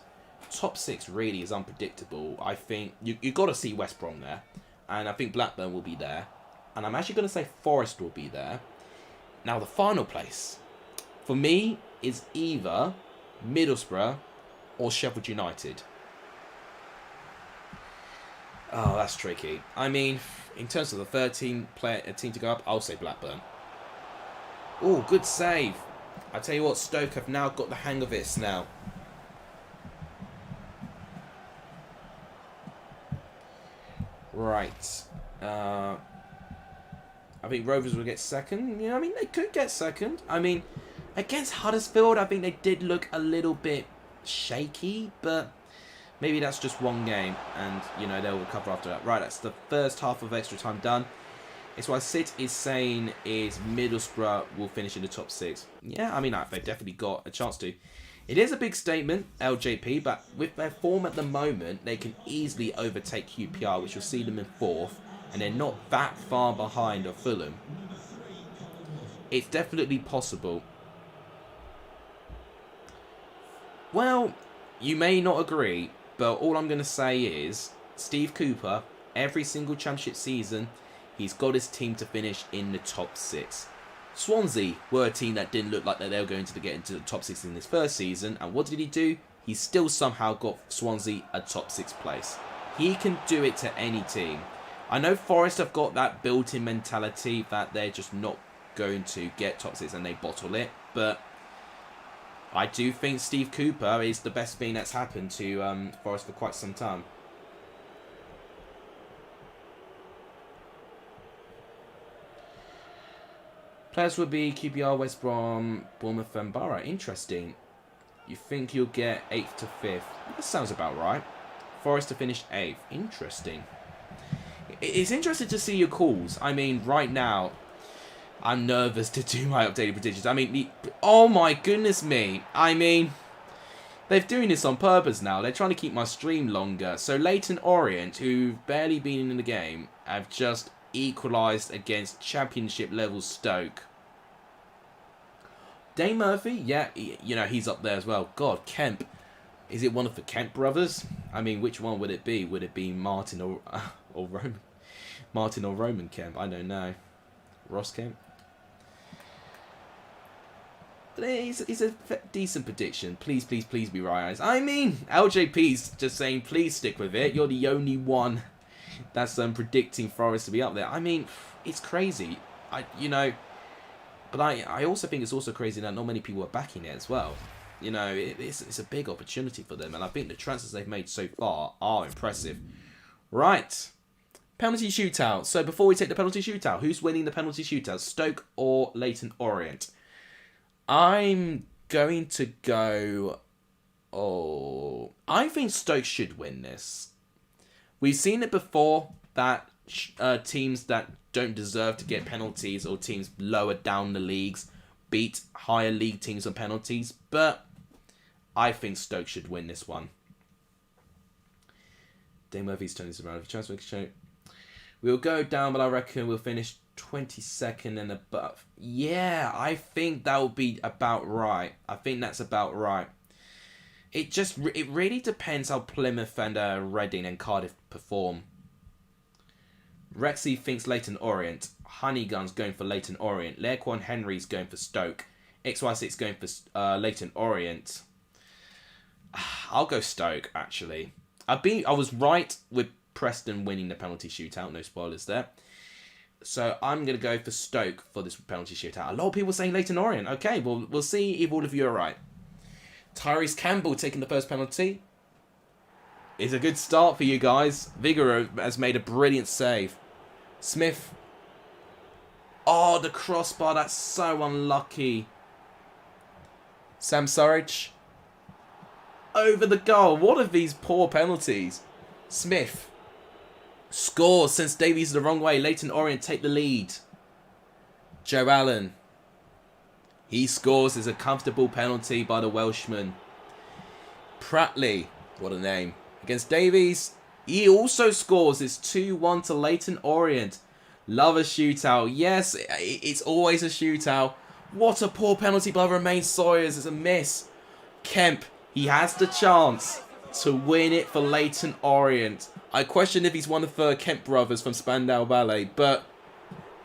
Top six really is unpredictable. I think you've got to see West Brom there. And I think Blackburn will be there. And I'm actually going to say Forest will be there. Now, the final place, for me, is either Middlesbrough or Sheffield United. Oh, that's tricky. I mean, in terms of the 13-player team to go up, I'll say Blackburn. Oh, good save. I tell you what, Stoke have now got the hang of this now. Right. I think Rovers will get second. Yeah, I mean, they could get second. I mean, against Huddersfield, I think they did look a little bit shaky, but maybe that's just one game, and, you know, they'll recover after that. Right, that's the first half of extra time done. It's what Sid is saying is Middlesbrough will finish in the top six. Yeah, I mean, they've definitely got a chance to. It is a big statement, LJP, but with their form at the moment, they can easily overtake QPR, which will see them in fourth, and they're not that far behind of Fulham. It's definitely possible. Well, you may not agree, but all I'm going to say is, Steve Cooper, every single championship season, he's got his team to finish in the top six. Swansea were a team that didn't look like that they were going to get into the top six in this first season, and what did he do? He still somehow got Swansea a top six place. He can do it to any team. I know Forest have got that built-in mentality that they're just not going to get top six and they bottle it, but I do think Steve Cooper is the best thing that's happened to Forest for quite some time. Players would be QPR, West Brom, Bournemouth and Borough. Interesting. You think you'll get 8th to 5th. That sounds about right. Forest to finish 8th. Interesting. It's interesting to see your calls. I mean, right now, I'm nervous to do my updated predictions. I mean, oh my goodness me. I mean, they're doing this on purpose now. They're trying to keep my stream longer. So Leyton Orient, who've barely been in the game, have just equalised against championship level Stoke. Dane Murphy, yeah, you know, he's up there as well. God, Kemp. Is it one of the Kemp brothers? I mean, which one would it be? Would it be Martin or Roman? Martin or Roman Kemp? I don't know. Ross Kemp? It's a decent prediction. Please, please, please be right. I mean, LJP's just saying, please stick with it. You're the only one that's predicting Forest to be up there. I mean, it's crazy. But I also think it's also crazy that not many people are backing it as well. You know, it's a big opportunity for them, and I think the transfers they've made so far are impressive. Right. Penalty shootout. So before we take the penalty shootout, who's winning the penalty shootout? Stoke or Leyton Orient? I'm going to go... Oh, I think Stoke should win this. We've seen it before that teams that don't deserve to get penalties or teams lower down the leagues beat higher league teams on penalties, but I think Stoke should win this one. Dane Murphy's turning this around. We'll go down, but I reckon we'll finish 22nd and above. Yeah, I think that will be about right. I think that's about right. It really depends how Plymouth and Reading and Cardiff perform. Rexy thinks Leyton Orient. Honeygun's going for Leyton Orient. Laquan Henry's going for Stoke. XY6 going for Leyton Orient. I'll go Stoke, actually. I was right with Preston winning the penalty shootout. No spoilers there. So I'm going to go for Stoke for this penalty shootout. A lot of people saying Leyton Orient. Okay, well, we'll see if all of you are right. Tyrese Campbell taking the first penalty. It's a good start for you guys. Vigoro has made a brilliant save. Smith. Oh, the crossbar. That's so unlucky. Sam Surridge. Over the goal. What are these poor penalties? Smith. Scores since Davies the wrong way. Leyton Orient take the lead. Joe Allen. He scores as a comfortable penalty by the Welshman. Pratley. What a name. Against Davies. He also scores. It's 2-1 to Leyton Orient. Love a shootout. Yes, it's always a shootout. What a poor penalty by Romain Sawyers. It's a miss. Kemp. He has the chance to win it for Leyton Orient. I question if he's one of the Kemp brothers from Spandau Ballet, but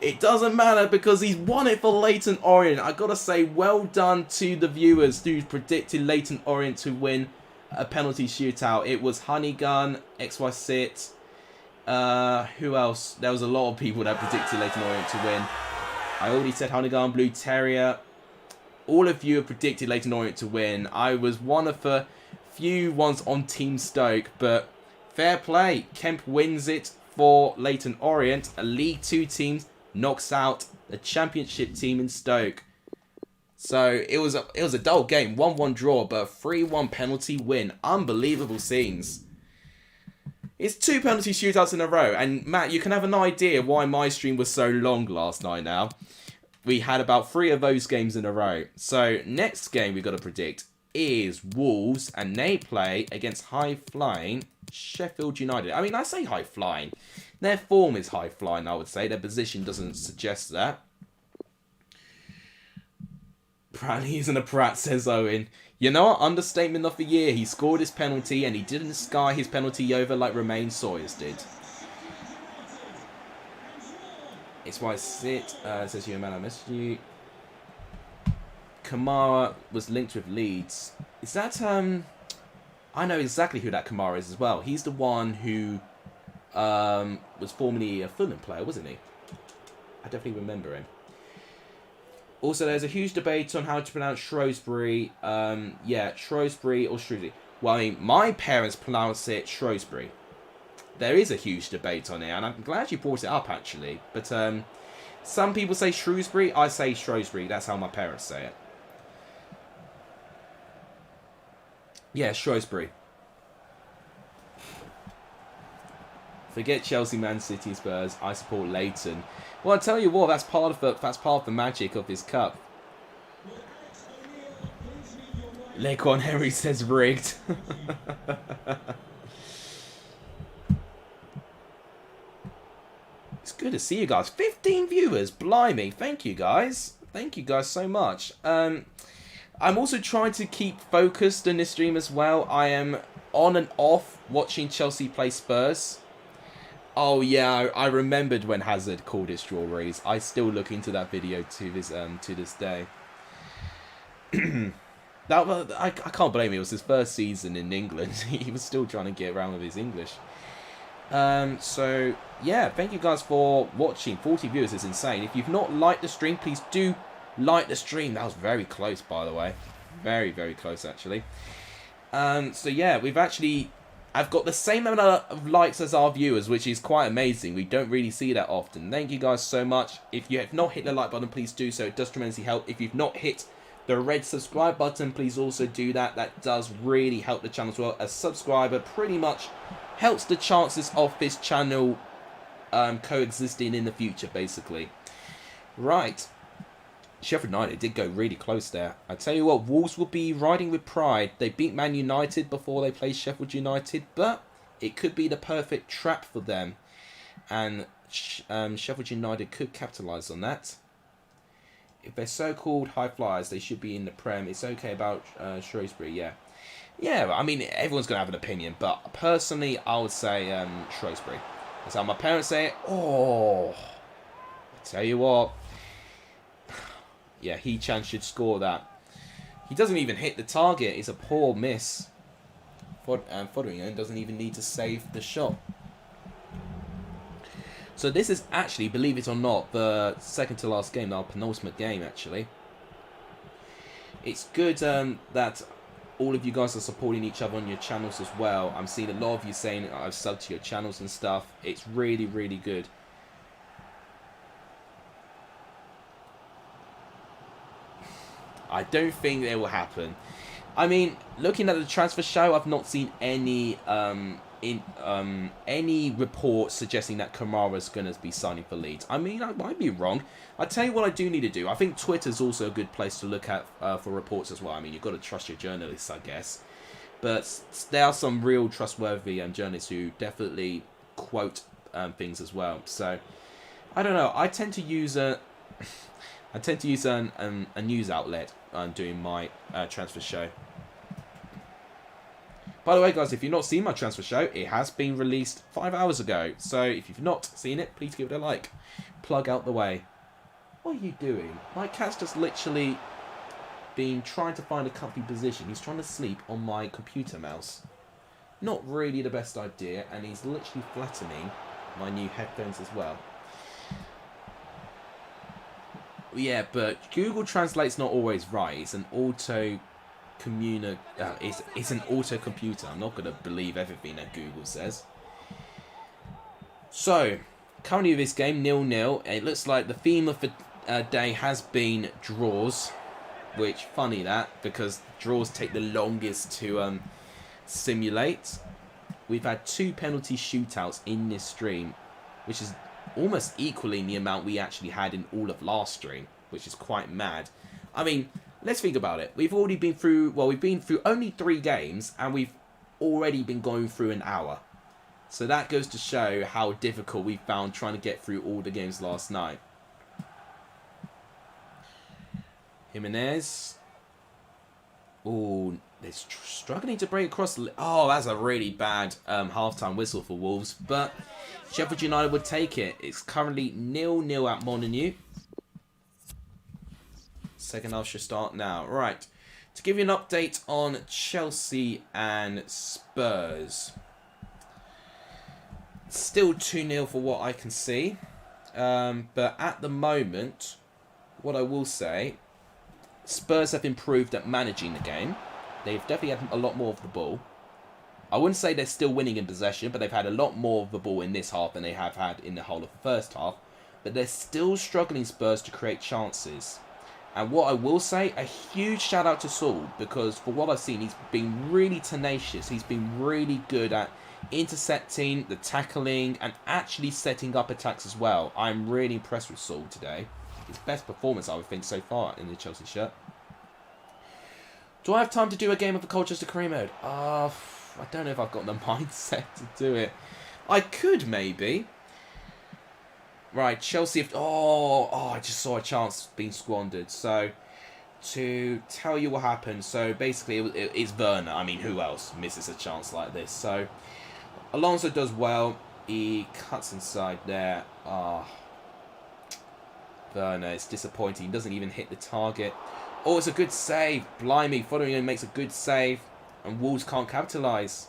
it doesn't matter because he's won it for Leyton Orient. I gotta say, well done to the viewers who predicted Leyton Orient to win a penalty shootout. It was Honeygun, XY6. Who else? There was a lot of people that predicted Leyton Orient to win. I already said Honeygun, Blue Terrier. All of you have predicted Leyton Orient to win. I was one of the few ones on Team Stoke, but fair play. Kemp wins it for Leyton Orient. A League 2 team knocks out the Championship team in Stoke. So it was a dull game, 1-1 draw, but a 3-1 penalty win. Unbelievable scenes. It's 2 penalty shootouts in a row, and Matt, you can have an idea why my stream was so long last night now. We had about 3 of those games in a row. So next game we've got to predict is Wolves, and they play against high-flying Sheffield United. I mean, I say high-flying. Their form is high-flying, I would say. Their position doesn't suggest that. Bradley isn't a prat, says Owen. You know what? Understatement of the year. He scored his penalty and he didn't sky his penalty over like Romain Sawyers did. It's why I sit. Says you, man, I missed you. Kamara was linked with Leeds. Is that, I know exactly who that Kamara is as well. He's the one who was formerly a Fulham player, wasn't he? I definitely remember him. Also, there's a huge debate on how to pronounce Shrewsbury. Yeah, Shrewsbury or Shrewsbury. Well, I mean, my parents pronounce it Shrewsbury. There is a huge debate on it, and I'm glad you brought it up, actually. But some people say Shrewsbury, I say Shrewsbury. That's how my parents say it. Yeah, Shrewsbury. Forget Chelsea, Man City, Spurs. I support Leighton. Well, I tell you what, that's part of the magic of this cup. Lequan Henry says rigged. It's good to see you guys. 15 viewers, blimey! Thank you guys. Thank you guys so much. I'm also trying to keep focused in this stream as well. I am on and off watching Chelsea play Spurs. Oh yeah, I remembered when Hazard called it strawberries. I still look into that video to this day. I can't blame him. It was his first season in England. He was still trying to get around with his English. So yeah, thank you guys for watching. 40 viewers is insane. If you've not liked the stream, please do like the stream. That was very close, by the way. Very, very close, actually. So yeah, I've got the same amount of likes as our viewers, which is quite amazing. We don't really see that often. Thank you guys so much. If you have not hit the like button, please do so. It does tremendously help. If you've not hit the red subscribe button, please also do that. That does really help the channel as well. A subscriber pretty much helps the chances of this channel coexisting in the future, basically. Right. Sheffield United did go really close there. I tell you what, Wolves will be riding with pride. They beat Man United before they played Sheffield United, but it could be the perfect trap for them. And Sheffield United could capitalise on that. If they're so-called high flyers, they should be in the Prem. It's okay about Shrewsbury, yeah. Yeah, I mean, everyone's going to have an opinion, but personally, I would say Shrewsbury. That's how my parents say it. Oh, I tell you what. Yeah, He-Chan should score that. He doesn't even hit the target. It's a poor miss. Fotheringham doesn't even need to save the shot. So this is actually, believe it or not, the second to last game, our penultimate game, actually. It's good that all of you guys are supporting each other on your channels as well. I'm seeing a lot of you saying I've subbed to your channels and stuff. It's really, really good. I don't think it will happen. I mean, looking at the transfer show, I've not seen any any reports suggesting that Kamara's going to be signing for Leeds. I mean, I might be wrong. I tell you what I do need to do. I think Twitter's also a good place to look at for reports as well. I mean, you've got to trust your journalists, I guess. But there are some real trustworthy journalists who definitely quote things as well. So, I don't know. I tend to use a news outlet doing my transfer show. By the way, guys, if you've not seen my transfer show, it has been released 5 hours ago. So if you've not seen it, please give it a like. Plug out the way. What are you doing? My cat's just literally been trying to find a comfy position. He's trying to sleep on my computer mouse. Not really the best idea, and he's literally flattening my new headphones as well. Yeah, but Google Translate's not always right. It's an it's an auto computer. I'm not going to believe everything that Google says. So, currently this game 0-0. It looks like the theme of the day has been draws, which funny that because draws take the longest to simulate. We've had 2 penalty shootouts in this stream, which is almost equaling the amount we actually had in all of last stream, which is quite mad. I mean, let's think about it. We've already been through, well, we've been through only 3 games, and we've already been going through an hour. So that goes to show how difficult we found trying to get through all the games last night. Jimenez. Oh, they're struggling to break across. Oh, that's a really bad half-time whistle for Wolves. But Sheffield United would take it. It's currently 0-0 at Molineux. Second half should start now. Right. To give you an update on Chelsea and Spurs. Still 2-0 for what I can see. But at the moment, what I will say, Spurs have improved at managing the game. They've definitely had a lot more of the ball. I wouldn't say they're still winning in possession, but they've had a lot more of the ball in this half than they have had in the whole of the first half. But they're still struggling, Spurs, to create chances. And what I will say, a huge shout out to Saul, because for what I've seen, he's been really tenacious. He's been really good at intercepting, the tackling, and actually setting up attacks as well. I'm really impressed with Saul today. His best performance, I would think, so far in the Chelsea shirt. Do I have time to do a game of the Colchester career mode? I don't know if I've got the mindset to do it. I could, maybe. Right, Chelsea... I just saw a chance being squandered. So, to tell you what happened. So, basically, it's Werner. I mean, who else misses a chance like this? So, Alonso does well. He cuts inside there. Werner, it's disappointing. He doesn't even hit the target. Oh, it's a good save. Blimey, Fotheringham makes a good save. And Wolves can't capitalise.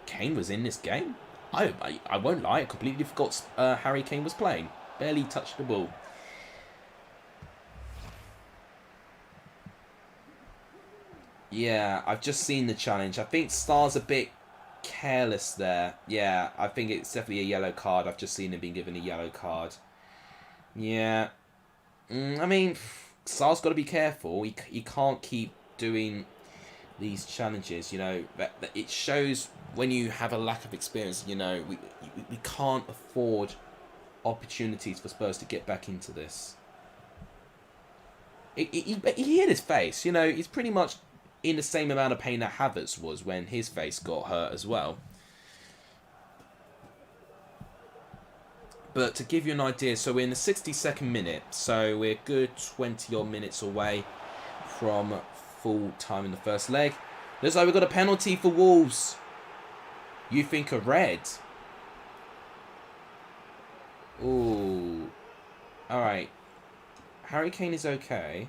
Kane was in this game. I won't lie, I completely forgot Harry Kane was playing. Barely touched the ball. Yeah, I've just seen the challenge. I think Star's a bit careless there. Yeah, I think it's definitely a yellow card. I've just seen him being given a yellow card. Yeah. I mean, Star's got to be careful. He can't keep doing these challenges, you know. It shows when you have a lack of experience, you know, we can't afford opportunities for Spurs to get back into this. He hit his face, you know. He's pretty much in the same amount of pain that Havertz was when his face got hurt as well. But to give you an idea, so we're in the 62nd minute, so we're good 20 odd minutes away from full time in the first leg. Looks like we've got a penalty for Wolves. You think a red? Ooh. Alright. Harry Kane is okay.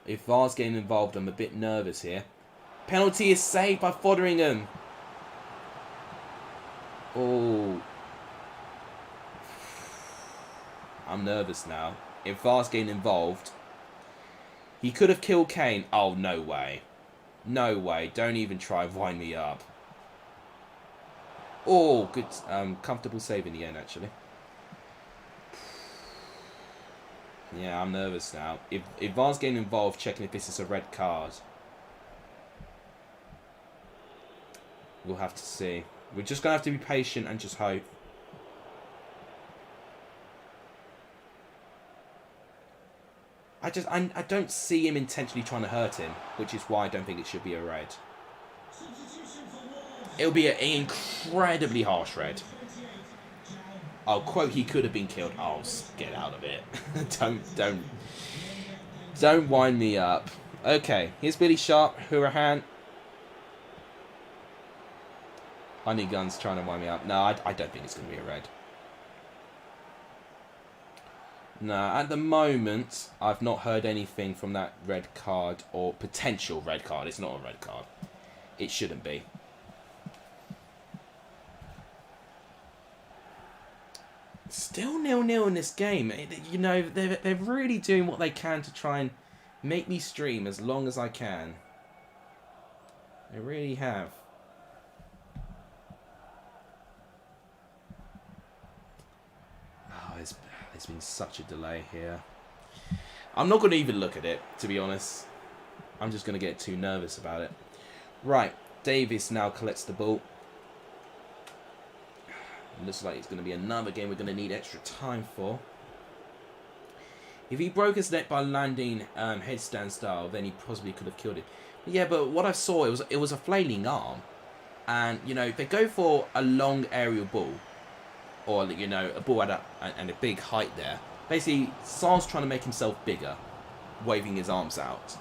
If VAR's getting involved, I'm a bit nervous here. Penalty is saved by Fotheringham. Oh. I'm nervous now. If VAR's getting involved, he could have killed Kane. Oh, no way. No way. Don't even try and wind me up. Oh, good. Comfortable save in the end, actually. Yeah, I'm nervous now. If VAR's getting involved, checking if this is a red card. We'll have to see. We're just going to have to be patient and just hope. I don't see him intentionally trying to hurt him, which is why I don't think it should be a red. It'll be an incredibly harsh red. I'll quote, he could have been killed. Oh, get out of it. Don't wind me up. Okay, here's Billy Sharp, Hourihan. Honeygun's trying to wind me up. No, I don't think it's going to be a red. No, at the moment, I've not heard anything from that red card or potential red card. It's not a red card. It shouldn't be. Still 0-0 in this game. You know, they're really doing what they can to try and make me stream as long as I can. They really have. Oh, there's been such a delay here. I'm not going to even look at it, to be honest. I'm just going to get too nervous about it. Right, Davis now collects the ball. Looks like it's going to be another game we're going to need extra time for. If he broke his neck by landing headstand style, then he possibly could have killed him. Yeah, but what I saw, it was a flailing arm. And, you know, if they go for a long aerial ball, or, you know, a ball at a big height there, basically, Sar's trying to make himself bigger, waving his arms out.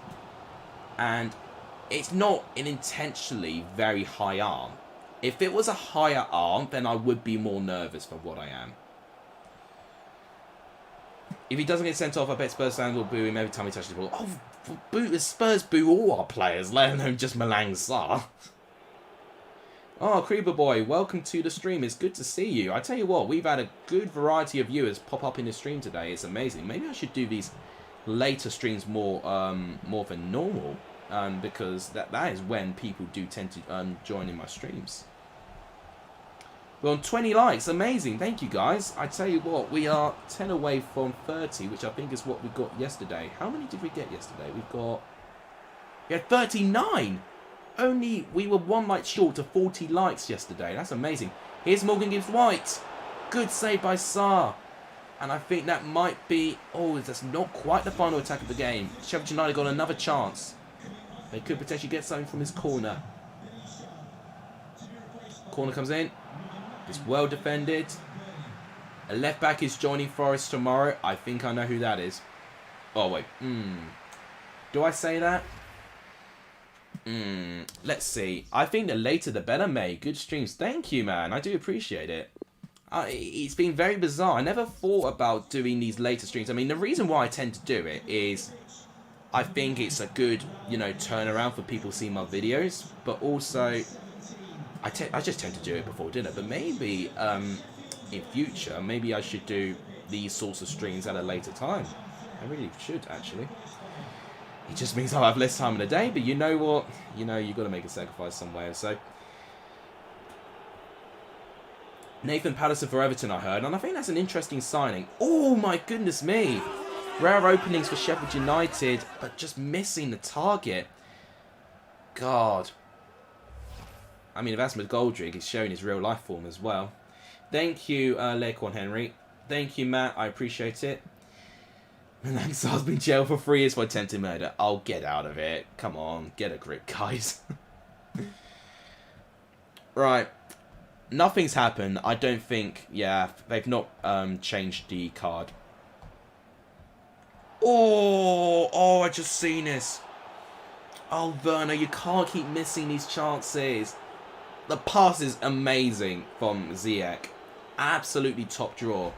And it's not an intentionally very high arm. If it was a higher arm, then I would be more nervous for what I am. If he doesn't get sent off, I bet Spurs fans will boo him every time he touches the ball. Oh, Spurs boo all our players, let alone just Malang Sarr. Oh, Creeper Boy, welcome to the stream. It's good to see you. I tell you what, we've had a good variety of viewers pop up in the stream today. It's amazing. Maybe I should do these later streams more than normal. Because that is when people do tend to join in my streams. We're on 20 likes. Amazing. Thank you, guys. I tell you what, we are 10 away from 30, which I think is what we got yesterday. How many did we get yesterday? We had 39. We were 1 like short to 40 likes yesterday. That's amazing. Here's Morgan Gibbs-White. Good save by Sarr. And I think that might be... Oh, that's not quite the final attack of the game. Sheffield United got another chance. They could potentially get something from his corner. Corner comes in. It's well defended. A left back is joining Forest tomorrow. I think I know who that is. Oh, wait. Do I say that? Let's see. I think the later the better, mate. Good streams. Thank you, man. I do appreciate it. It's been very bizarre. I never thought about doing these later streams. I mean, the reason why I tend to do it is I think it's a good, turnaround for people seeing my videos. But also, I just tend to do it before dinner. But maybe in future, maybe I should do these sorts of streams at a later time. I really should, actually. It just means I'll have less time in the day. But you know what? You've got to make a sacrifice somewhere. So... Nathan Patterson for Everton, I heard, and I think that's an interesting signing. Oh my goodness me! Rare openings for Sheffield United, but just missing the target. God. I mean, if that's McGoldrick, he's showing his real life form as well. Thank you, Lequan Henry. Thank you, Matt. I appreciate it. Langsar's been jailed for 3 years for attempted murder. Oh, get out of it. Come on, get a grip, guys. Right. Nothing's happened. I don't think... Yeah, they've not changed the card. Oh, I just seen this. Oh, Werner, you can't keep missing these chances. The pass is amazing from Ziyech. Absolutely top draw.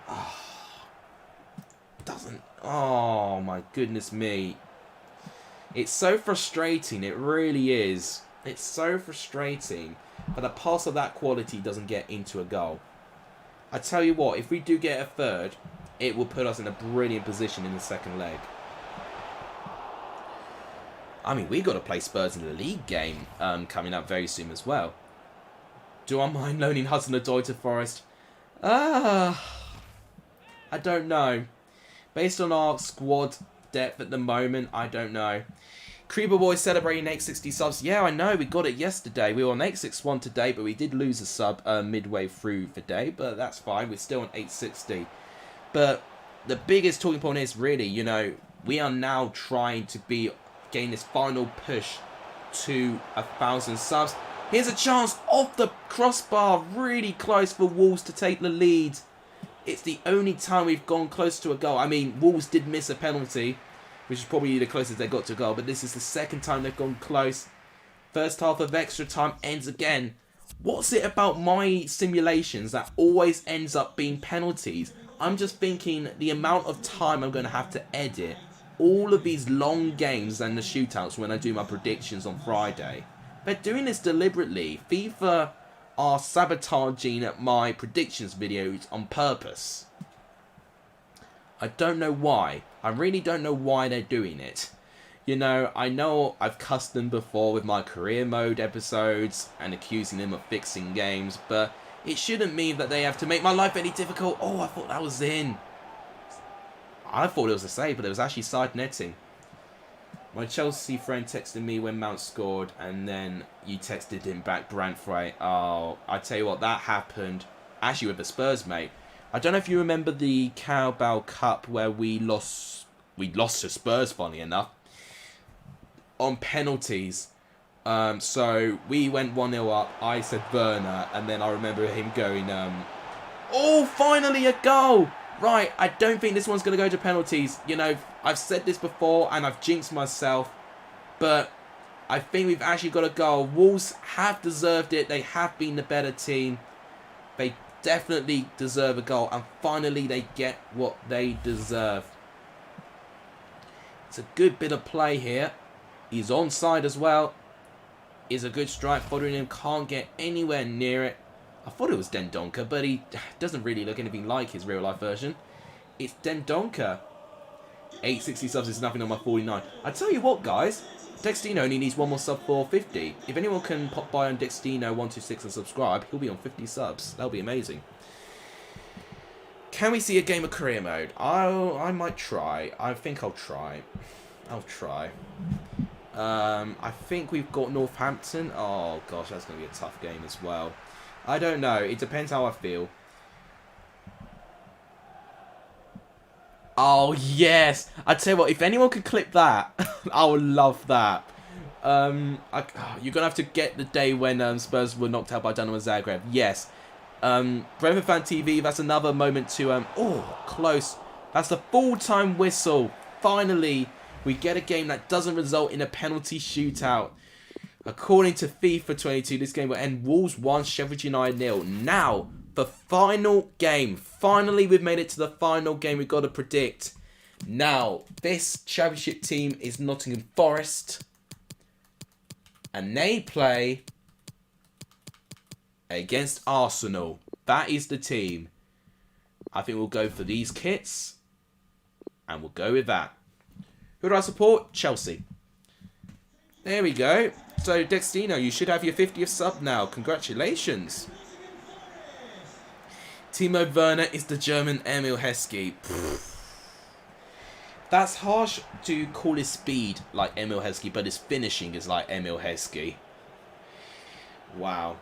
Oh, doesn't... Oh, my goodness me. It's so frustrating. It really is. It's so frustrating. But a pass of that quality doesn't get into a goal. I tell you what, if we do get a third, it will put us in a brilliant position in the second leg. I mean, we got to play Spurs in the league game coming up very soon as well. Do I mind loaning Hudson-Odoi to Forest? I don't know. Based on our squad depth at the moment, I don't know. Creeper Boy celebrating 860 subs. Yeah, I know. We got it yesterday. We were on 861 today, but we did lose a sub midway through the day. But that's fine. We're still on 860. But the biggest talking point is really, we are now trying to gain this final push to 1,000 subs. Here's a chance off the crossbar. Really close for Wolves to take the lead. It's the only time we've gone close to a goal. I mean, Wolves did miss a penalty, which is probably the closest they got to a goal. But this is the second time they've gone close. First half of extra time ends again. What's it about my simulations that always ends up being penalties? I'm just thinking the amount of time I'm going to have to edit all of these long games and the shootouts when I do my predictions on Friday. They're doing this deliberately. FIFA are sabotaging my predictions videos on purpose. I don't know why. I really don't know why they're doing it. I know I've cussed them before with my career mode episodes and accusing them of fixing games, but it shouldn't mean that they have to make my life any difficult. Oh, I thought that was in. I thought it was a save, but it was actually side netting. My Chelsea friend texted me when Mount scored, and then you texted him back, Brantford. Oh, I tell you what, that happened actually with the Spurs, mate. I don't know if you remember the Carabao Cup where we lost to Spurs, funny enough, on penalties. So we went 1-0 up. I said Werner, and then I remember him going, oh, finally a goal! Right, I don't think this one's going to go to penalties. I've said this before, and I've jinxed myself, but I think we've actually got a goal. Wolves have deserved it. They have been the better team. They definitely deserve a goal, and finally they get what they deserve. It's a good bit of play here. He's onside as well. Is a good strike. Following him, can't get anywhere near it. I thought it was Dendoncker, but he doesn't really look anything like his real life version. It's Dendoncker. 860 subs is nothing on my 49. I tell you what, guys. Dextino only needs one more sub for 50. If anyone can pop by on Dextino126 and subscribe, he'll be on 50 subs. That'll be amazing. Can we see a game of career mode? I might try. I think I'll try. I'll try. I think we've got Northampton. Oh, gosh, that's going to be a tough game as well. I don't know. It depends how I feel. Oh, yes. I tell you what, if anyone could clip that, I would love that. You're going to have to get the day when Spurs were knocked out by Dinamo Zagreb. Yes. Brentford Fan TV, that's another moment to... oh, close. That's the full-time whistle. Finally, we get a game that doesn't result in a penalty shootout. According to FIFA 22, this game will end Wolves 1, Sheffield United 0. Now, the final game. Finally, we've made it to the final game we've got to predict. Now, this championship team is Nottingham Forest. And they play against Arsenal. That is the team. I think we'll go for these kits. And we'll go with that. Who do I support? Chelsea. There we go. So, Dextino, you should have your 50th sub now. Congratulations. Timo Werner is the German Emil Heskey. That's harsh to call his speed like Emil Heskey, but his finishing is like Emil Heskey. Wow.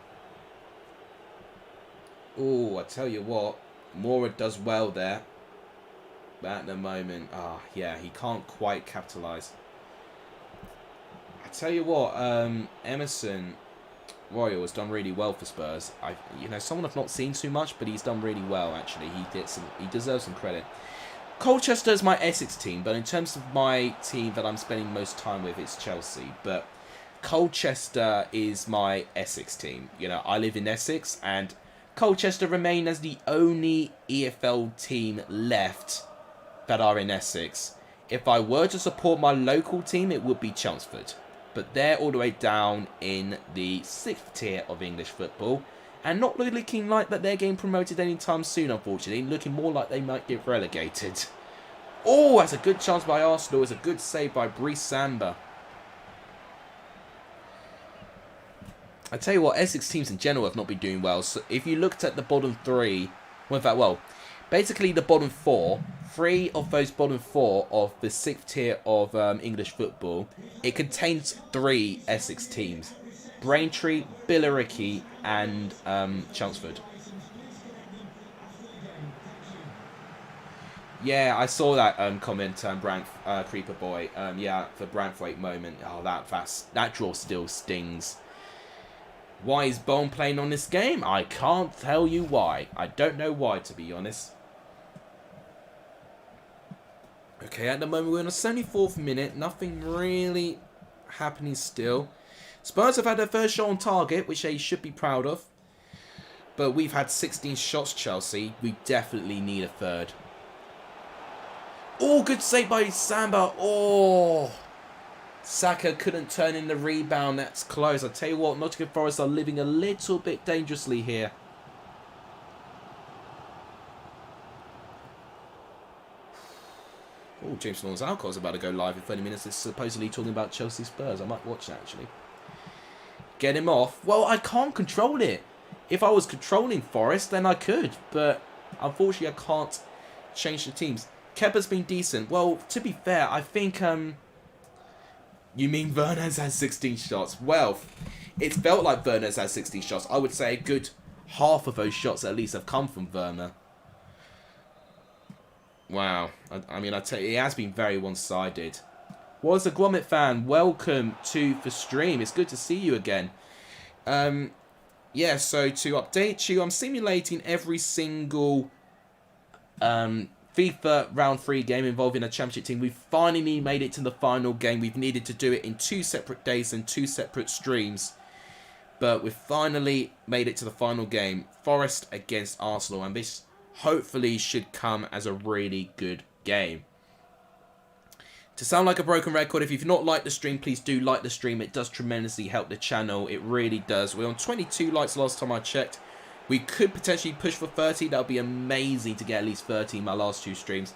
Oh, I tell you what. Mora does well there. But at the moment, yeah, he can't quite capitalise. I tell you what, Emerson Royal has done really well for Spurs. Someone I've not seen too much, but he's done really well actually. He deserves some credit. Colchester is my Essex team, but in terms of my team that I'm spending most time with, it's Chelsea. But Colchester is my Essex team. I live in Essex, and Colchester remain as the only EFL team left that are in Essex. If I were to support my local team, it would be Chelmsford. But they're all the way down in the 6th tier of English football. And not looking like that they're getting promoted anytime soon, unfortunately. Looking more like they might get relegated. Oh, that's a good chance by Arsenal. It's a good save by Brice Samba. I tell you what, Essex teams in general have not been doing well. So if you looked at the bottom three, basically the bottom four, 3 of those bottom 4 of the 6th tier of English football, it contains 3 Essex teams. Braintree, Billericay and Chelmsford. Yeah, I saw that comment, Creeper Boy. Yeah, for Branthwaite moment. Oh, that draw still stings. Why is Bone playing on this game? I can't tell you why. I don't know why, to be honest. Okay, at the moment we're on the 74th minute. Nothing really happening still. Spurs have had their first shot on target, which they should be proud of. But we've had 16 shots, Chelsea. We definitely need a third. Oh, good save by Samba. Oh, Saka couldn't turn in the rebound. That's close. I tell you what, Nottingham Forest are living a little bit dangerously here. Oh, James Lawrence Alcott's about to go live in 30 minutes. It's supposedly talking about Chelsea Spurs. I might watch that, actually. Get him off. Well, I can't control it. If I was controlling Forest, then I could. But unfortunately, I can't change the teams. Kepa's been decent. Well, to be fair, I think... You mean Werner's had 16 shots? Well, it felt like Werner's had 16 shots. I would say a good half of those shots at least have come from Werner. Wow. I mean, I tell you, it has been very one-sided. Was a Gromit fan, welcome to the stream. It's good to see you again. Yeah, so to update you, I'm simulating every single FIFA round 3 game involving a championship team. We've finally made it to the final game. We've needed to do it in 2 separate days and 2 separate streams. But we've finally made it to the final game. Forest against Arsenal. And this hopefully should come as a really good game. To sound like a broken record, if you've not liked the stream, please do like the stream. It does tremendously help the channel. It really does. We're on 22 likes last time I checked. We could potentially push for 30. That would be amazing to get at least 30 in my last 2 streams.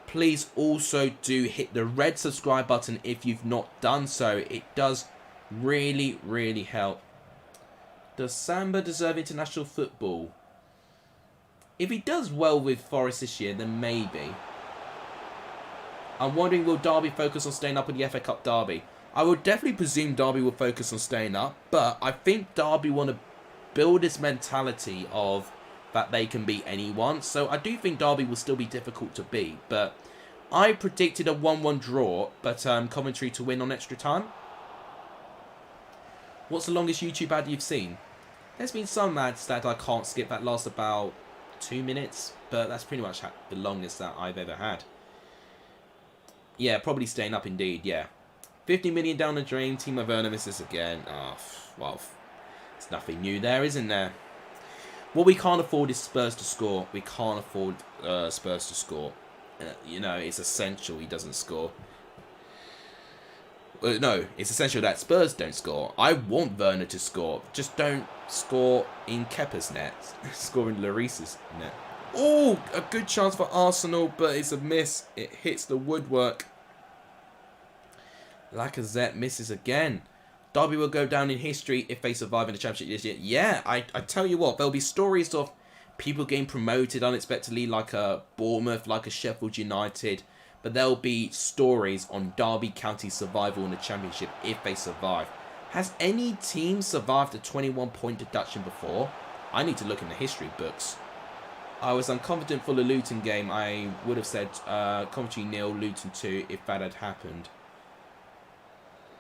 Please also do hit the red subscribe button if you've not done so. It does really, really help. Does Samba deserve international football? If he does well with Forest this year, then maybe. I'm wondering, will Derby focus on staying up in the FA Cup Derby? I would definitely presume Derby will focus on staying up, but I think Derby want to build this mentality of that they can beat anyone. So I do think Derby will still be difficult to beat, but I predicted a 1-1 draw, but Coventry to win on extra time. What's the longest YouTube ad you've seen? There's been some ads that I can't skip that last about 2 minutes, but that's pretty much the longest that I've ever had. Yeah, probably staying up indeed, yeah. 50 million down the drain, Timo Werner misses again. Oh, well, there's nothing new there, isn't there? What we can't afford is Spurs to score. We can't afford Spurs to score. You know, it's essential he doesn't score. No, it's essential that Spurs don't score. I want Werner to score. Just don't score in Kepa's net. Score in Lloris's net. Oh, a good chance for Arsenal, but it's a miss. It hits the woodwork. Lacazette misses again. Derby will go down in history if they survive in the Championship this year. Yeah, I tell you what, there'll be stories of people getting promoted unexpectedly, like a Bournemouth, like a Sheffield United. But there'll be stories on Derby County survival in the Championship if they survive. Has any team survived a 21-point deduction before? I need to look in the history books. I was unconfident for the Luton game. I would have said Coventry 0, Luton 2 if that had happened.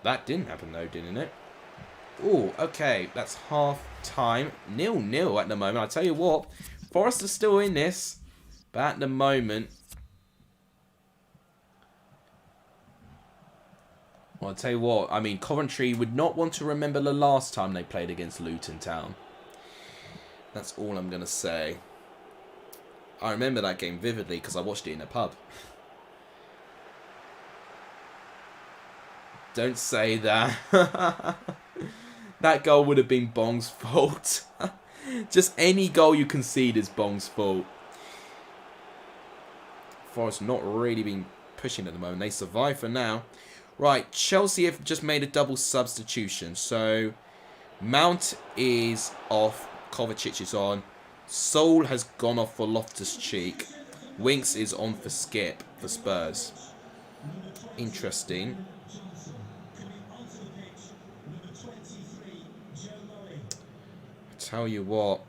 That didn't happen though, didn't it? Oh, okay. That's half time. 0-0 at the moment. I tell you what, Forest are still in this. But at the moment, well, I'll tell you what, I mean, Coventry would not want to remember the last time they played against Luton Town. That's all I'm going to say. I remember that game vividly because I watched it in a pub. Don't say that. That goal would have been Bong's fault. Just any goal you concede is Bong's fault. Forest not really been pushing at the moment. They survive for now. Right, Chelsea have just made a double substitution. So, Mount is off. Kovacic is on. Sol has gone off for Loftus-Cheek. Winks is on for Skip for Spurs. Interesting. Tell you what,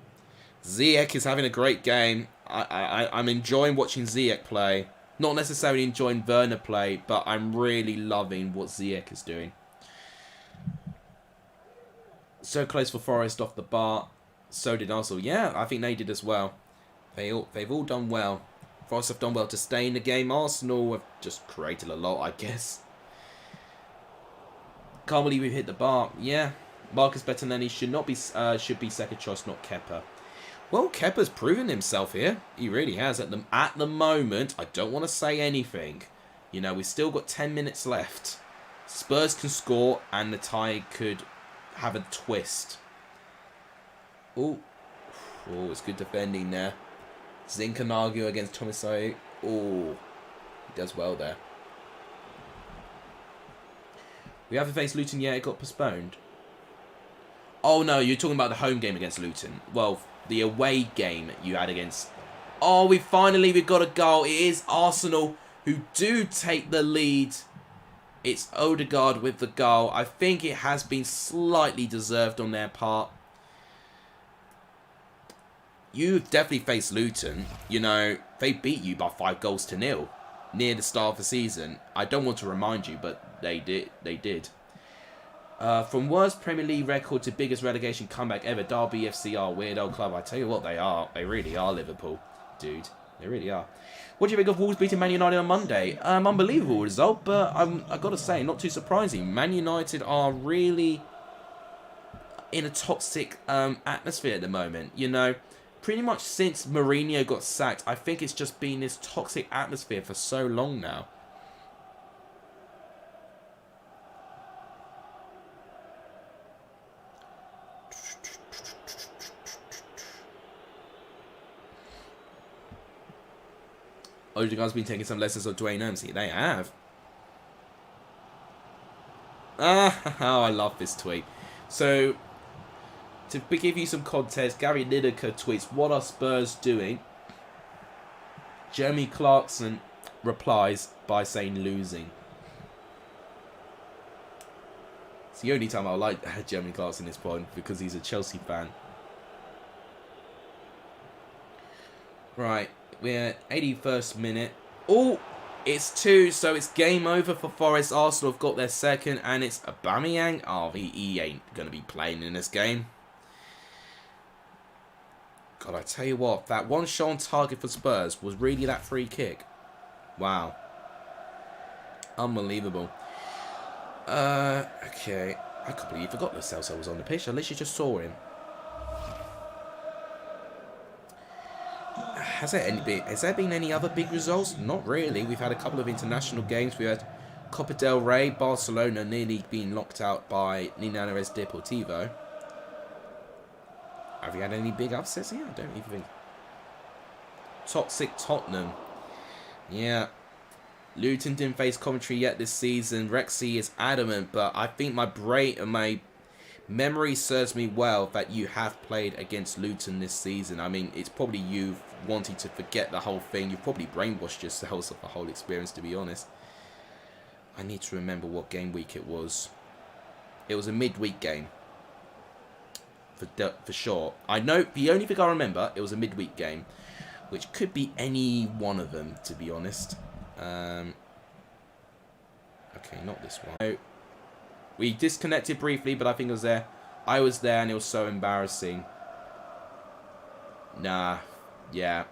Ziyech is having a great game. I'm enjoying watching Ziyech play. Not necessarily enjoying Werner play, but I'm really loving what Ziyech is doing. So close for Forest off the bar. So did Arsenal. Yeah, I think they did as well. They've all done well. Forest have done well to stay in the game. Arsenal have just created a lot, I guess. Can't believe we've hit the bar. Yeah. Marcus Bettinelli should be second choice, not Kepa. Well, Kepa's proven himself here. He really has. At the moment, I don't want to say anything. You know, we've still got 10 minutes left. Spurs can score, and the tie could have a twist. Oh, it's good defending there. Zinchenko against Tomiso. Oh, he does well there. We haven't faced Luton yet. It got postponed. Oh, no, you're talking about the home game against Luton. Well, the away game you had against... Oh, we've got a goal. It is Arsenal who do take the lead. It's Odegaard with the goal. I think it has been slightly deserved on their part. You've definitely faced Luton. You know, they beat you by 5-0 near the start of the season. I don't want to remind you, but they did. From worst Premier League record to biggest relegation comeback ever, Derby FC are a weird old club. I tell you what, they are. They really are Liverpool, dude. They really are. What do you think of Wolves beating Man United on Monday? Unbelievable result, but I've got to say, not too surprising. Man United are really in a toxic atmosphere at the moment. You know, pretty much since Mourinho got sacked, I think it's just been this toxic atmosphere for so long now. Oh, you guys been taking some lessons of Dwayne Ramsey? They have. Ah, I love this tweet. So, to give you some context, Gary Lineker tweets, "What are Spurs doing?" Jeremy Clarkson replies by saying losing. It's the only time I like Jeremy Clarkson at this point because he's a Chelsea fan. Right, we're 81st minute. Oh, it's 2, so it's game over for Forest. Arsenal have got their second, and it's Aubameyang. Oh, he ain't going to be playing in this game. God, I tell you what, that one shot on target for Spurs was really that free kick. Wow. Unbelievable. Okay. I can't believe you forgot that Celso was on the pitch. I literally just saw him. Has there been any other big results? Not really. We've had a couple of international games. We had Copa del Rey, Barcelona nearly being knocked out by Linares Deportivo. Have we had any big upsets here? I don't even think. Toxic Tottenham. Yeah. Luton didn't face Coventry yet this season. Rexy is adamant, but I think my memory serves me well that you have played against Luton this season. I mean, it's probably you wanting to forget the whole thing. You've probably brainwashed yourselves of the whole experience, to be honest. I need to remember what game week it was. It was a midweek game. For sure. I know, the only thing I remember, it was a midweek game. Which could be any one of them, to be honest. Okay, not this one. We disconnected briefly, but I think it was there. I was there and it was so embarrassing. Nah. Yeah.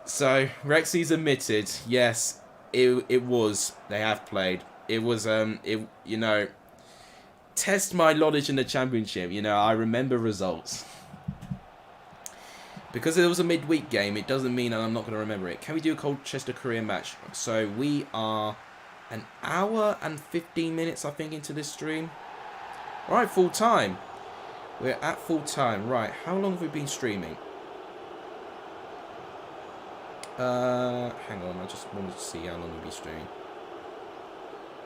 So, Rexy's admitted. Yes, it was. They have played. It was, you know, test my knowledge in the Championship. You know, I remember results. Because it was a midweek game, it doesn't mean that I'm not going to remember it. Can we do a Colchester career match? So we are an hour and 15 minutes, I think, into this stream. Right, full time. We're at full time. Right, how long have we been streaming? Hang on, I just wanted to see how long we've been streaming.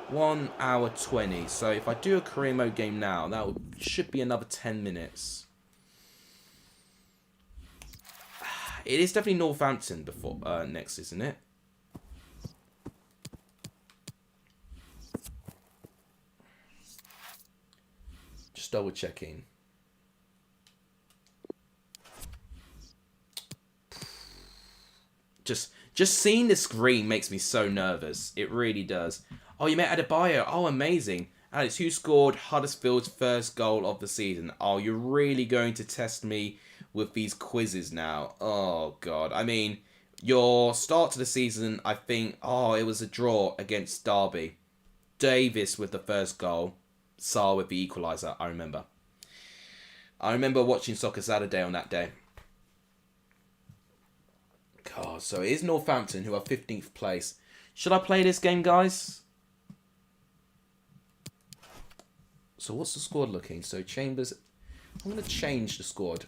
1 hour 20. So if I do a career mode game now, that should be another 10 minutes. It is definitely Northampton before next, isn't it? Just double checking. Just seeing the screen makes me so nervous. It really does. Oh, you met Adebayo. Oh, amazing. Alex, who scored Huddersfield's first goal of the season? Oh, you're really going to test me with these quizzes now. Oh, God. I mean, your start to the season, I think, it was a draw against Derby. Davis with the first goal. Sarr with the equaliser, I remember. I remember watching Soccer Saturday on that day. God, so it is Northampton who are 15th place. Should I play this game, guys? So what's the squad looking? So Chambers... I'm going to change the squad.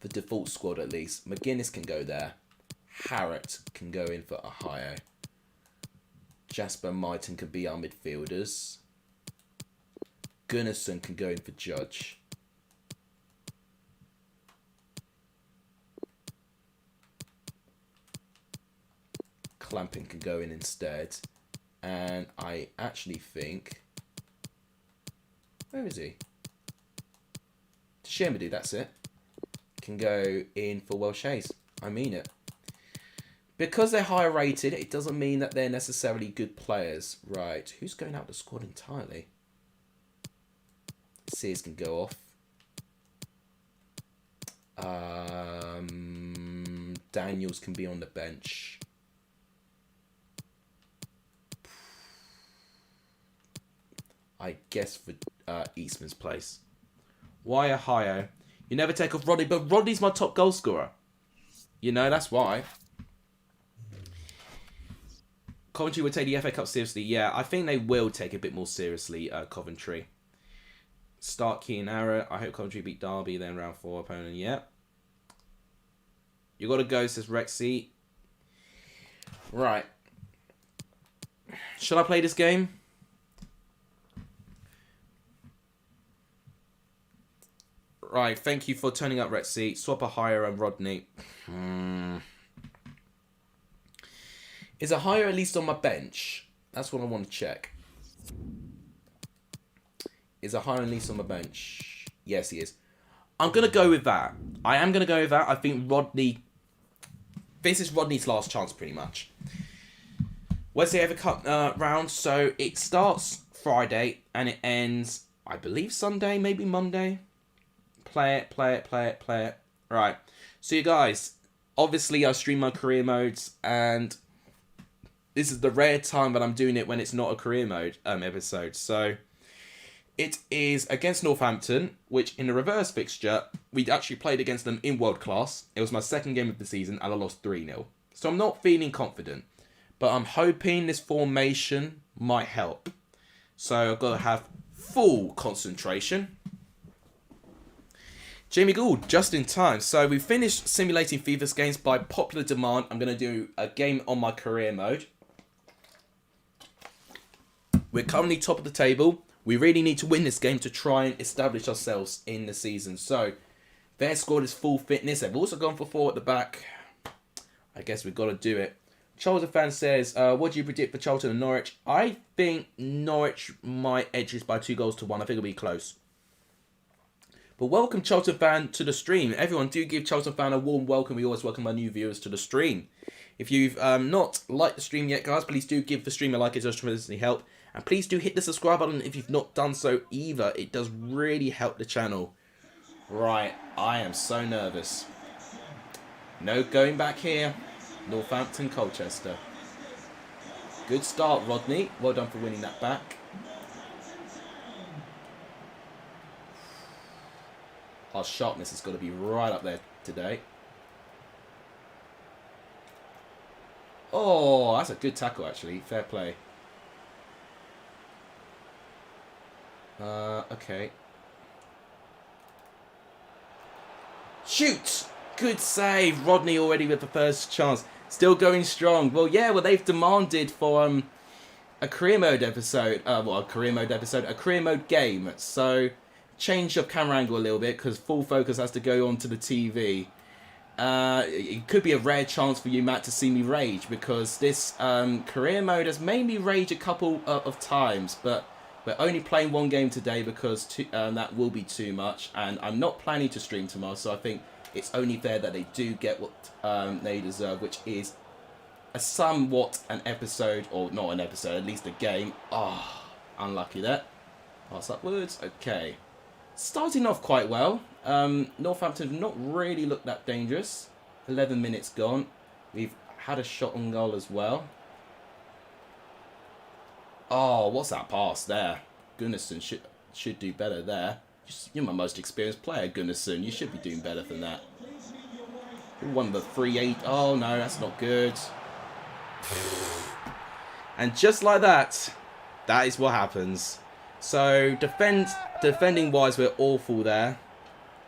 The default squad, at least. McGuinness can go there. Harrott can go in for Ohio. Jasper and Myton can be our midfielders. Gunnarsson can go in for Judge. Clamping can go in instead. And I actually think... Where is he? Shemady, that's it. Can go in for Welsh Hayes. I mean it. Because they're higher rated, it doesn't mean that they're necessarily good players. Right, who's going out the squad entirely? Sears can go off. Daniels can be on the bench. I guess for Eastman's place. Why Ohio? You never take off Rodney, but Rodney's my top goal scorer. You know, that's why. Coventry will take the FA Cup seriously. Yeah, I think they will take it a bit more seriously, Coventry. Start Key and Arrow. I hope Coventry beat Derby, then round 4 opponent. Yeah. You got to go, says Rexy. Right. Shall I play this game? Right, thank you for turning up, Rexy. Swap a hire and Rodney. Is a hire at least on my bench? That's what I want to check. Is a hire at least on my bench? Yes, he is. I'm going to go with that. I am going to go with that. I think Rodney... This is Rodney's last chance, pretty much. Wednesday Ever Cup round. So it starts Friday and it ends, I believe, Sunday, maybe Monday. Play it, play it, play it, play it. Right. So you guys, obviously I stream my career modes and this is the rare time that I'm doing it when it's not a career mode episode. So it is against Northampton, which in the reverse fixture, we actually played against them in world class. It was my second game of the season and I lost 3-0. So I'm not feeling confident, but I'm hoping this formation might help. So I've got to have full concentration. Jamie Gould, just in time. So we finished simulating Fifa's games by popular demand. I'm going to do a game on my career mode. We're currently top of the table. We really need to win this game to try and establish ourselves in the season. So their squad is full fitness. They've also gone for 4 at the back. I guess we've got to do it. Charlton fan says, what do you predict for Charlton and Norwich? I think Norwich might edge this by 2-1. I think it'll be close. But welcome, Charlton fan, to the stream. Everyone, do give Charlton fan a warm welcome. We always welcome our new viewers to the stream. If you've not liked the stream yet, guys, please do give the stream a like. It does tremendously help. And please do hit the subscribe button if you've not done so either. It does really help the channel. Right, I am so nervous. No going back here. Northampton, Colchester. Good start, Rodney. Well done for winning that back. Our sharpness has got to be right up there today. Oh, that's a good tackle, actually. Fair play. Okay. Shoot! Good save. Rodney already with the first chance. Still going strong. Well, yeah, well, they've demanded for a career mode episode. A career mode game. So... change of camera angle a little bit because full focus has to go onto the TV. It could be a rare chance for you, Matt, to see me rage because this career mode has made me rage a couple of times, but we're only playing one game today because that will be too much, and I'm not planning to stream tomorrow, so I think it's only fair that they do get what they deserve, which is an episode, or not an episode, at least a game. Ah, unlucky there. Pass upwards. Okay. Starting off quite well. Northampton have not really looked that dangerous. 11 minutes gone. We've had a shot on goal as well. Oh, what's that pass there? Gunnarsson should do better there. You're my most experienced player, Gunnarsson. You should be doing better than that. One of the 3-8. Oh, no, that's not good. And just like that, that is what happens. So, defending-wise, we're awful there.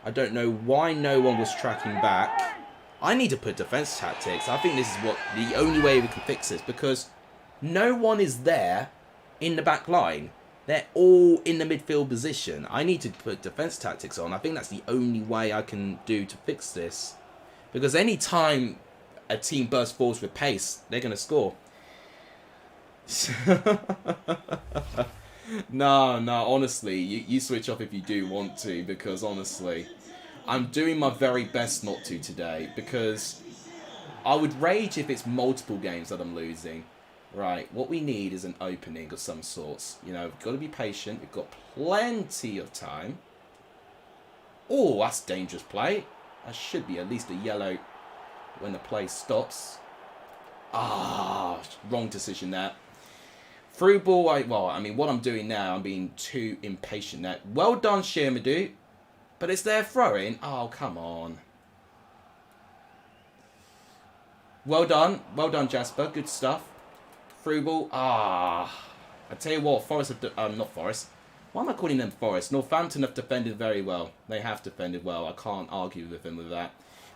I don't know why no one was tracking back. I need to put defence tactics. I think this is the only way we can fix this, because no one is there in the back line. They're all in the midfield position. I need to put defence tactics on. I think that's the only way I can do to fix this. Because any time a team bursts forwards with pace, they're going to score. No, honestly, you switch off if you do want to, because honestly, I'm doing my very best not to today, because I would rage if it's multiple games that I'm losing. Right, what we need is an opening of some sorts. You know, we've got to be patient. We've got plenty of time. Oh, that's dangerous play. That should be at least a yellow when the play stops. Ah, wrong decision there. Through ball, what I'm doing now, I'm being too impatient now. Well done, Shermadou. But it's their throw-in. Oh, come on. Well done, Jasper. Good stuff. Through ball. Ah. I tell you what, Forest have... not Forest. Why am I calling them Forest? Northampton have defended very well. They have defended well. I can't argue with them with that.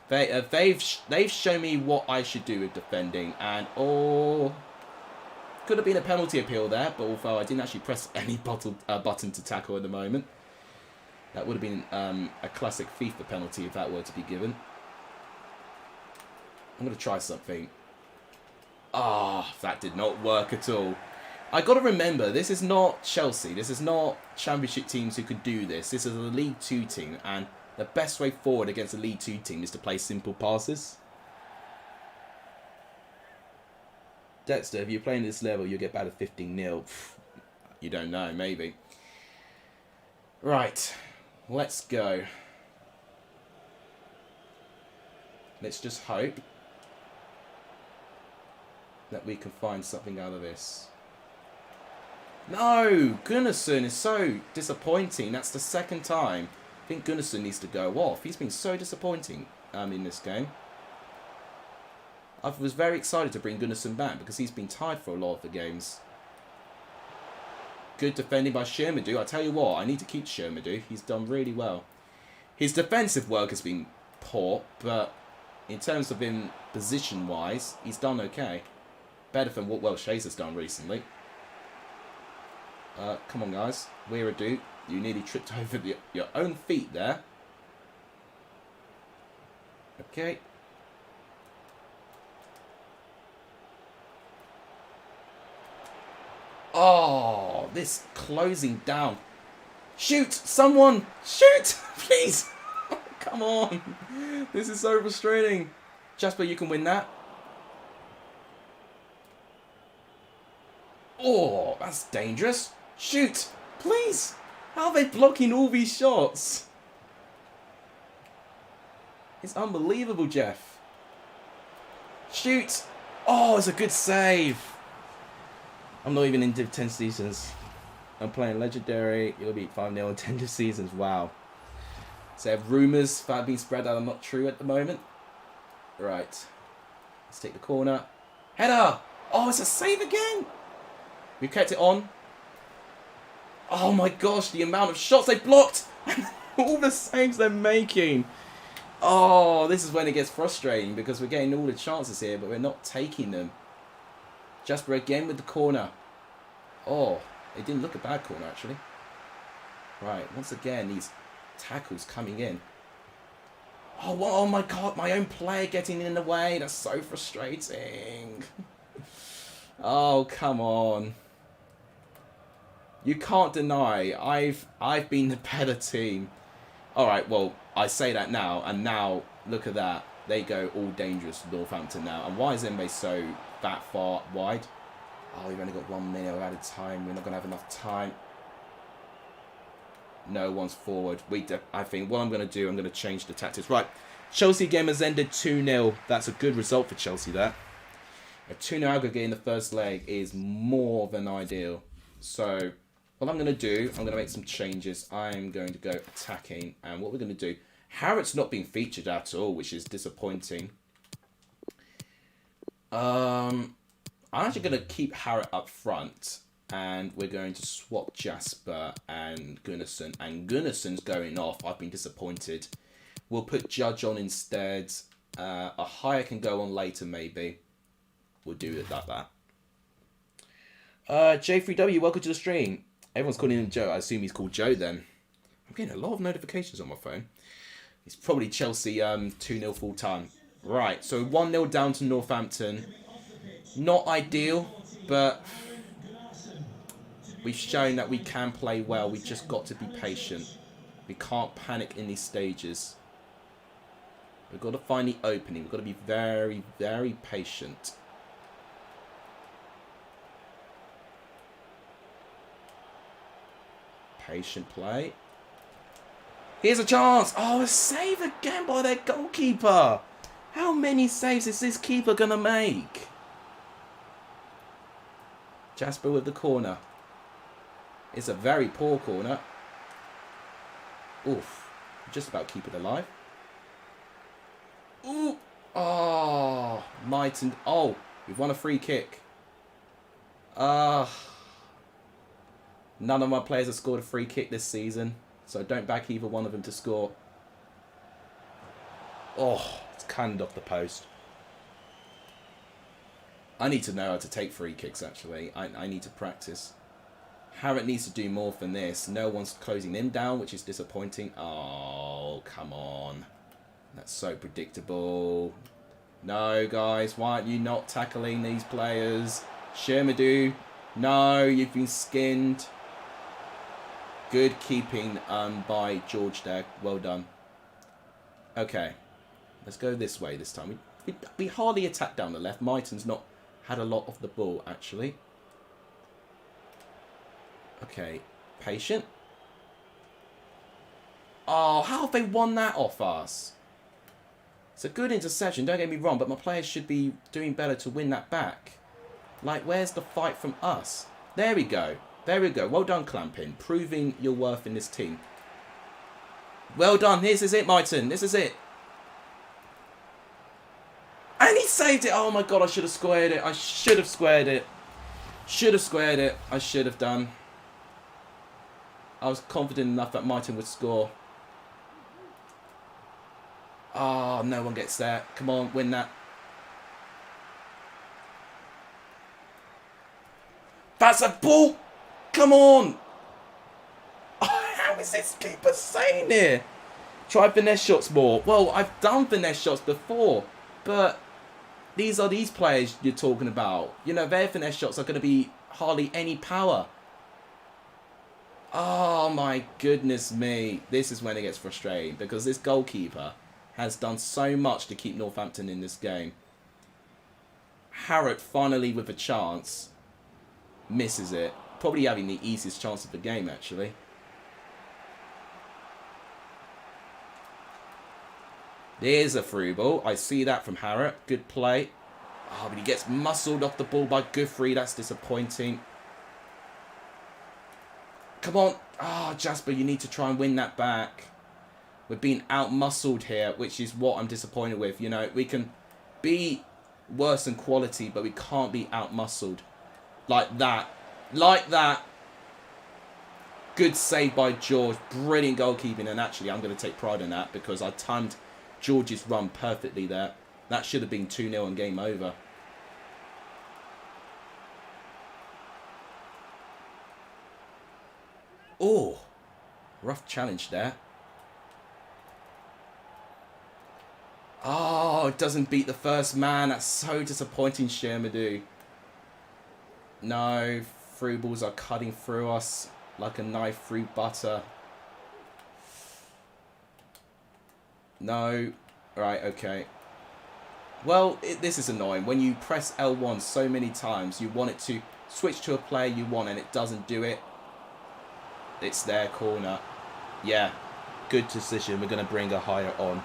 They've shown me what I should do with defending, and could have been a penalty appeal there, but although I didn't actually press any button to tackle at the moment, that would have been a classic FIFA penalty if that were to be given. I'm going to try something. That did not work at all. I got to remember, this is not Chelsea. This is not Championship teams who could do this. This is a League 2 team, and the best way forward against a League 2 team is to play simple passes. Dexter, if you're playing this level, you'll get battered 15-0. You don't know, maybe. Right, let's go. Let's just hope that we can find something out of this. No! Gunnarsson is so disappointing. That's the second time. I think Gunnarsson needs to go off. He's been so disappointing in this game. I was very excited to bring Gunnarsson back because he's been tied for a lot of the games. Good defending by Shermadou. I tell you what, I need to keep Shermadou. He's done really well. His defensive work has been poor, but in terms of him position-wise, he's done okay. Better than what Welsh Hayes has done recently. Come on, guys. Weiradu, you nearly tripped over your own feet there. Okay. Oh, this closing down. Shoot! Someone! Shoot! Please! Oh, come on. This is so frustrating. Jasper, you can win that. Oh, that's dangerous. Shoot! Please! How are they blocking all these shots? It's unbelievable, Jeff. Shoot! Oh, it's a good save. I'm not even into 10 seasons. I'm playing Legendary. You'll beat 5-0 in 10 seasons. Wow. So rumours that have been spread that are not true at the moment. Right. Let's take the corner. Header! Oh, it's a save again! We kept it on. Oh my gosh, the amount of shots they blocked! All the saves they're making. Oh, this is when it gets frustrating because we're getting all the chances here, but we're not taking them. Jasper again with the corner. Oh, it didn't look a bad corner, actually. Right, once again, these tackles coming in. Oh my God, my own player getting in the way. That's so frustrating. Oh, come on. You can't deny I've been the better team. All right, well, I say that now, and now, look at that. They go all dangerous to Northampton now. And why is Mbe so that far wide? Oh, we've only got 1 minute of added time. We're not going to have enough time. No one's forward. I think what I'm going to do, I'm going to change the tactics. Right, Chelsea game has ended 2-0. That's a good result for Chelsea there. A 2-0 aggregate in the first leg is more than ideal. So what I'm going to do, I'm going to make some changes. I'm going to go attacking. And what we're going to do, Harrod's not being featured at all, which is disappointing. I'm actually going to keep Harrod up front. And we're going to swap Jasper and Gunnarsson. And Gunnarsson's going off. I've been disappointed. We'll put Judge on instead. A higher can go on later, maybe. We'll do it like that. J3W, welcome to the stream. Everyone's calling him Joe. I assume he's called Joe then. I'm getting a lot of notifications on my phone. It's probably Chelsea 2-0 full time. Right, so 1-0 down to Northampton. Not ideal, but we've shown that we can play well. We've just got to be patient. We can't panic in these stages. We've got to find the opening. We've got to be very, very patient. Patient play. Here's a chance. Oh, a save again by their goalkeeper. How many saves is this keeper going to make? Jasper with the corner. It's a very poor corner. Oof. Just about keep it alive. Ooh. Oh. Mighten. Oh. We've won a free kick. None of my players have scored a free kick this season. So don't back either one of them to score. Oh. backhanded off the post. I need to know how to take free kicks, actually. I need to practice. Harrott needs to do more than this. No one's closing him down, which is disappointing. Oh, come on. That's so predictable. No, guys. Why aren't you not tackling these players? Shermadoo. No, you've been skinned. Good keeping by George there. Well done. Okay. Let's go this way this time. We hardly attack down the left. Mighton's not had a lot of the ball, actually. Okay. Patient. Oh, how have they won that off us? It's a good interception, don't get me wrong, but my players should be doing better to win that back. Like, where's the fight from us? There we go. There we go. Well done, Clampin. Proving your worth in this team. Well done. This is it, Mighton. This is it. And he saved it. Oh, my God. I should have squared it. I should have squared it. Should have squared it. I should have done. I was confident enough that Mighton would score. Oh, no one gets there. Come on, win that. That's a ball. Come on. Oh, how is this keeper saying here? Try finesse shots more. Well, I've done finesse shots before, but these are these players you're talking about. You know, their finesse shots are going to be hardly any power. Oh, my goodness me. This is when it gets frustrating, because this goalkeeper has done so much to keep Northampton in this game. Harrott finally with a chance. Misses it. Probably having the easiest chance of the game, actually. There's a through ball. I see that from Harrott. Good play. Oh, but he gets muscled off the ball by Guthrie. That's disappointing. Come on. Oh, Jasper, you need to try and win that back. We're being out-muscled here, which is what I'm disappointed with. You know, we can be worse in quality, but we can't be out-muscled. Like that. Like that. Good save by George. Brilliant goalkeeping. And actually, I'm going to take pride in that because I timed George's run perfectly there. That should have been 2-0 and game over. Oh. Rough challenge there. Oh, it doesn't beat the first man. That's so disappointing, Shermadoo. No, through balls are cutting through us like a knife through butter. No. Right, okay. Well, this is annoying. When you press L1 so many times, you want it to switch to a player you want and it doesn't do it. It's their corner. Yeah, good decision. We're going to bring a higher on.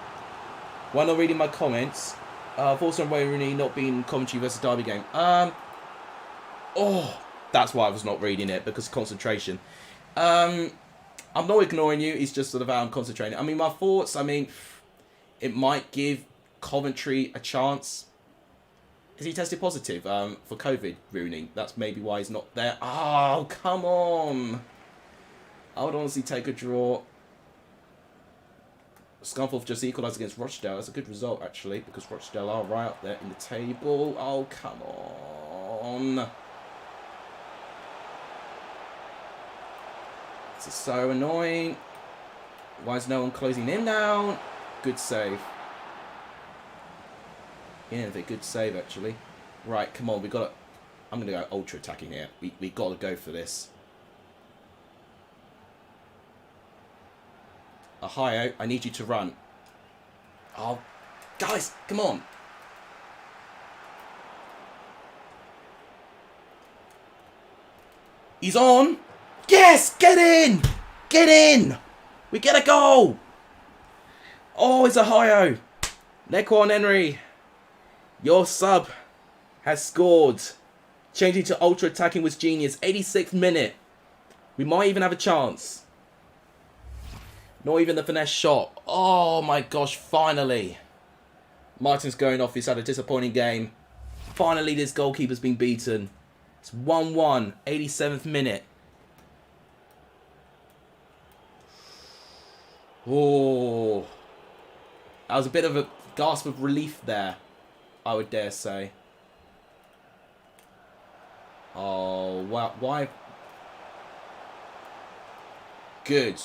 While not reading my comments, thoughts on Wayne Rooney not being Coventry versus Derby game. Oh, that's why I was not reading it, because concentration. I'm not ignoring you. It's just sort of how I'm concentrating. I mean, my thoughts, I mean, it might give Coventry a chance. Is he tested positive for COVID, Rooney? That's maybe why he's not there. Oh, come on. I would honestly take a draw. Scunthorpe just equalised against Rochdale. That's a good result, actually, because Rochdale are right up there in the table. Oh, come on. This is so annoying. Why is no one closing him down? Good save. Yeah, a good save, actually. Right, come on. I'm going to go ultra-attacking here. We got to go for this. Ohio, I need you to run. Oh, guys, come on. He's on. Yes, get in. Get in. We get a goal. Oh, it's Ohio. Nequan Henry, your sub has scored. Changing to ultra attacking was genius. 86th minute. We might even have a chance. Not even the finesse shot. Oh my gosh, finally. Martin's going off. He's had a disappointing game. Finally, this goalkeeper's been beaten. It's 1-1, 87th minute. Oh. That was a bit of a gasp of relief there, I would dare say. Oh, wow. Why? Good.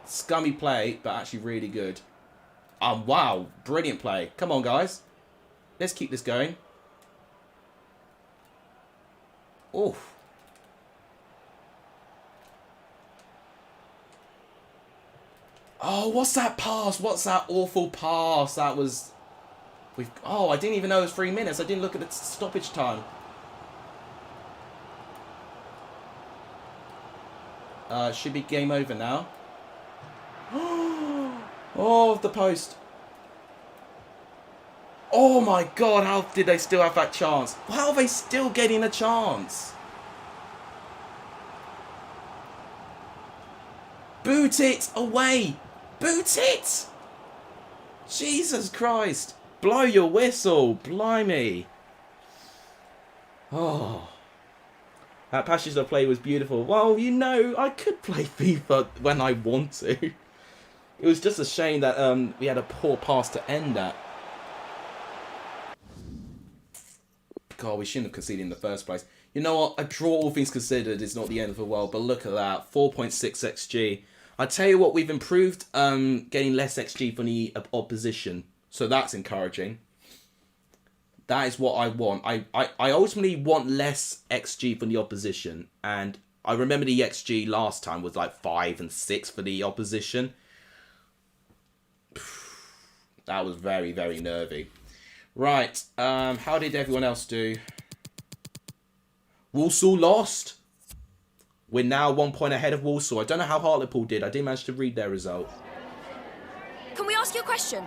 Scummy play, but actually really good. Wow. Brilliant play. Come on, guys. Let's keep this going. Oof. Oh, what's that pass? What's that awful pass? That was... Oh, I didn't even know it was 3 minutes. I didn't look at the stoppage time. Should be game over now. Oh, the post. Oh my god, how did they still have that chance? How are they still getting a chance? Boot it away. Boot it. Jesus Christ. Blow your whistle. Blimey. Oh. That passage of play was beautiful. Well, you know, I could play FIFA when I want to. It was just a shame that we had a poor pass to end that. God, we shouldn't have conceded in the first place. You know what? A draw, all things considered, is not the end of the world. But look at that. 4.6 XG. I tell you what, we've improved getting less XG from the opposition. So that's encouraging. That is what I want. I ultimately want less XG from the opposition. And I remember the XG last time was like 5 and 6 for the opposition. That was very, very nervy. Right. How did everyone else do? Walsall lost. We're now 1 point ahead of Walsall. I don't know how Hartlepool did. I didn't manage to read their result. Can we ask you a question?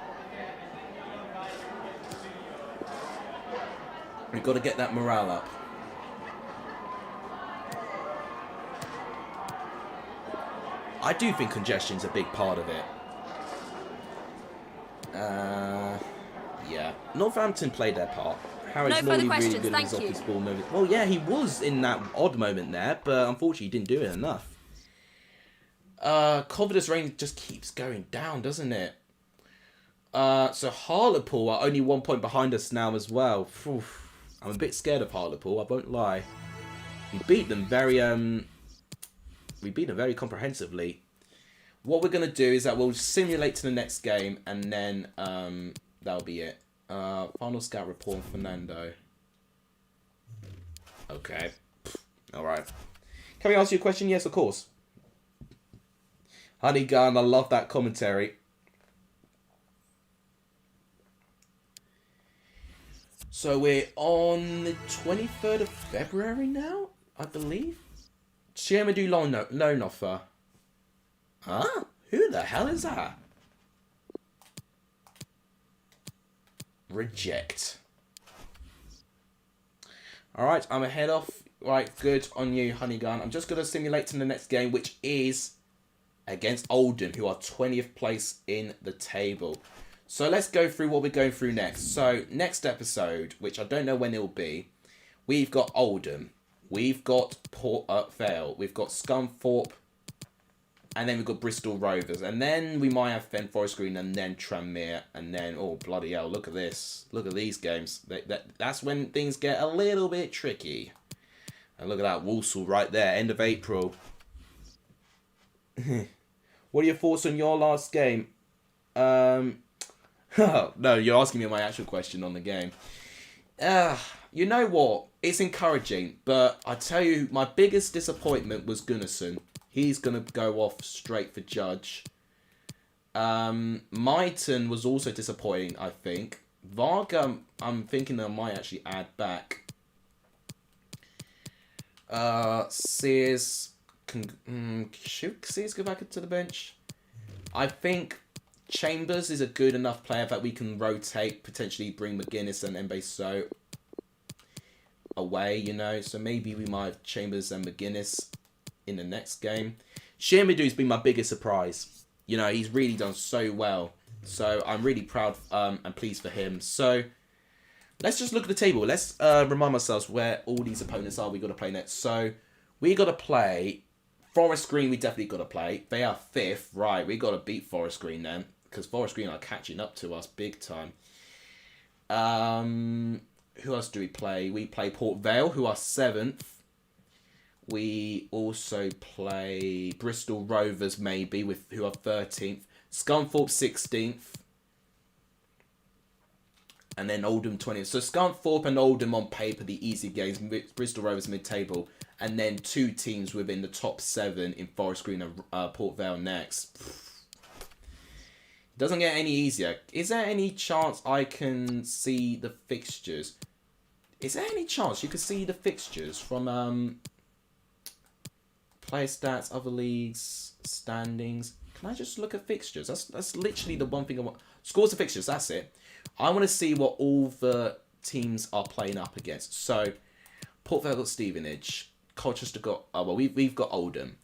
We've got to get that morale up. I do think congestion's a big part of it. Yeah. Northampton played their part. Harrod's normally really good in his office ball moment. Well, yeah, he was in that odd moment there, but unfortunately he didn't do it enough. Confidence range just keeps going down, doesn't it? So Hartlepool are only 1 point behind us now as well. Whew. I'm a bit scared of Hartlepool, I won't lie. We beat them very comprehensively. What we're going to do is that we'll simulate to the next game, and then that'll be it. Final scout report on Fernando. Okay. Alright. Can we ask you a question? Yes, of course. Honey Gun, I love that commentary. So we're on the 23rd of February now, I believe. Chiamadu loan offer. Huh? Who the hell is that? Reject. Alright, I'm ahead off. Right, good on you, Honeygun. I'm just going to simulate to the next game, which is against Oldham, who are 20th place in the table. So let's go through what we're going through next. So next episode, which I don't know when it will be, we've got Oldham, we've got Port Vale, we've got Scunthorpe, and then we've got Bristol Rovers, and then we might have Fen Forest Green, and then Tranmere, and then, oh bloody hell, look at this, look at these games. That's when things get a little bit tricky. And look at that, Walsall right there, end of April. What are your thoughts on your last game? No, you're asking me my actual question on the game. You know what? It's encouraging, but I tell you, my biggest disappointment was Gunnarsson. He's going to go off straight for Judge. Myton was also disappointing, I think. Varga, I'm thinking I might actually add back. Sears, should Sears go back to the bench? I think Chambers is a good enough player that we can rotate, potentially bring McGuinness and Mbeso away, you know. So maybe we might have Chambers and McGuinness in the next game. Chiamidu's been my biggest surprise. You know, he's really done so well. So I'm really proud and pleased for him. So let's just look at the table. Let's remind ourselves where all these opponents are we got to play next. So we got to play Forest Green. We definitely got to play. They are 5th. Right, we got to beat Forest Green then. because Forest Green are catching up to us big time. Who else do we play? We play Port Vale, who are 7th. We also play Bristol Rovers, maybe, who are 13th. Scunthorpe 16th. And then Oldham 20th. So Scunthorpe and Oldham on paper, the easy games. Bristol Rovers mid-table. And then 2 teams within the top 7 in Forest Green and Port Vale next. Doesn't get any easier. Is there any chance I can see the fixtures? Is there any chance you could see the fixtures from player stats, other leagues, standings? Can I just look at fixtures? That's literally the one thing I want. Scores of fixtures, that's it. I want to see what all the teams are playing up against. So, Port Vale got Stevenage. Colchester got... Oh, well, we've got Oldham,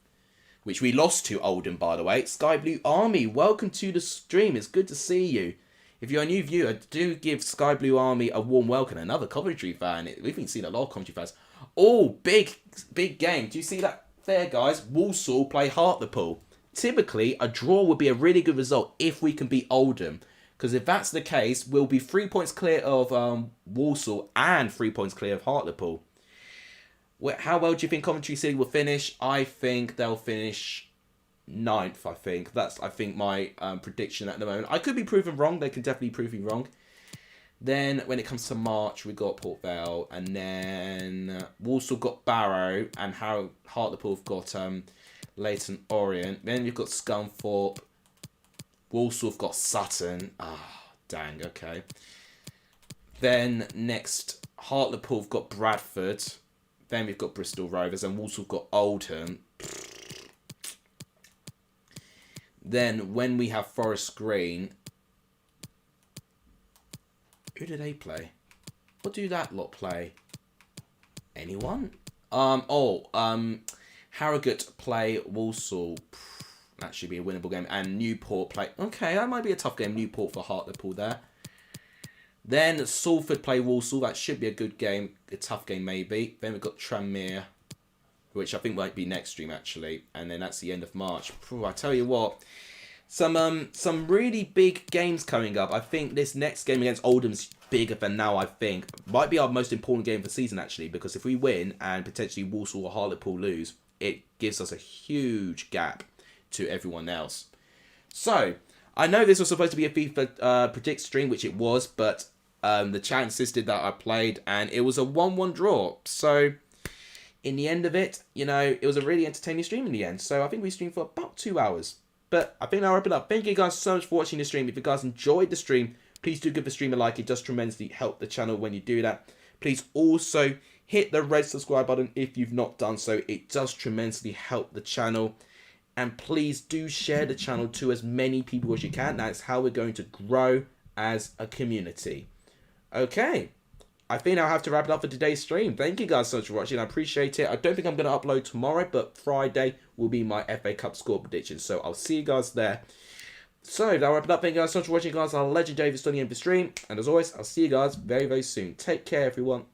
which we lost to Oldham, by the way. Sky Blue Army, welcome to the stream. It's good to see you. If you're a new viewer, do give Sky Blue Army a warm welcome. Another Coventry fan. We've been seeing a lot of Coventry fans. Oh, big game. Do you see that there, guys? Walsall play Hartlepool. Typically, a draw would be a really good result if we can beat Oldham. Because if that's the case, we'll be 3 points clear of Walsall and 3 points clear of Hartlepool. How well do you think Coventry City will finish? I think they'll finish 9th, I think. That's, I think, my prediction at the moment. I could be proven wrong. They could definitely prove me wrong. Then, when it comes to March, we got Port Vale. And then Walsall got Barrow. And Hartlepool have got Leyton Orient. Then we've got Scunthorpe. Walsall have got Sutton. Dang, okay. Then, next, Hartlepool have got Bradford. Then we've got Bristol Rovers. And Walsall have got Oldham. Then, when we have Forest Green... Who do they play? What do that lot play? Anyone? Harrogate play Walsall. That should be a winnable game. And Newport play... Okay, that might be a tough game. Newport for Hartlepool there. Then Salford play Walsall. That should be a good game. A tough game, maybe. Then we've got Tranmere, which I think might be next stream, actually. And then that's the end of March. I tell you what... Some really big games coming up. I think this next game against Oldham's bigger than now, I think. Might be our most important game for the season, actually. Because if we win and potentially Walsall or Hartlepool lose, it gives us a huge gap to everyone else. So, I know this was supposed to be a FIFA predict stream, which it was. But the chat insisted that I played. And it was a 1-1 draw. So, in the end of it, you know, it was a really entertaining stream in the end. So, I think we streamed for about 2 hours. But I think I'll wrap it up. Thank you guys so much for watching the stream. If you guys enjoyed the stream, please do give the stream a like. It does tremendously help the channel when you do that. Please also hit the red subscribe button if you've not done so. It does tremendously help the channel. And please do share the channel to as many people as you can. That's how we're going to grow as a community. Okay. I think I'll have to wrap it up for today's stream. Thank you guys so much for watching. I appreciate it. I don't think I'm going to upload tomorrow, but Friday will be my FA Cup score prediction. So I'll see you guys there. So that'll wrap it up. Thank you guys so much for watching, guys. Our legendary studying the stream. And as always, I'll see you guys very, very soon. Take care, everyone.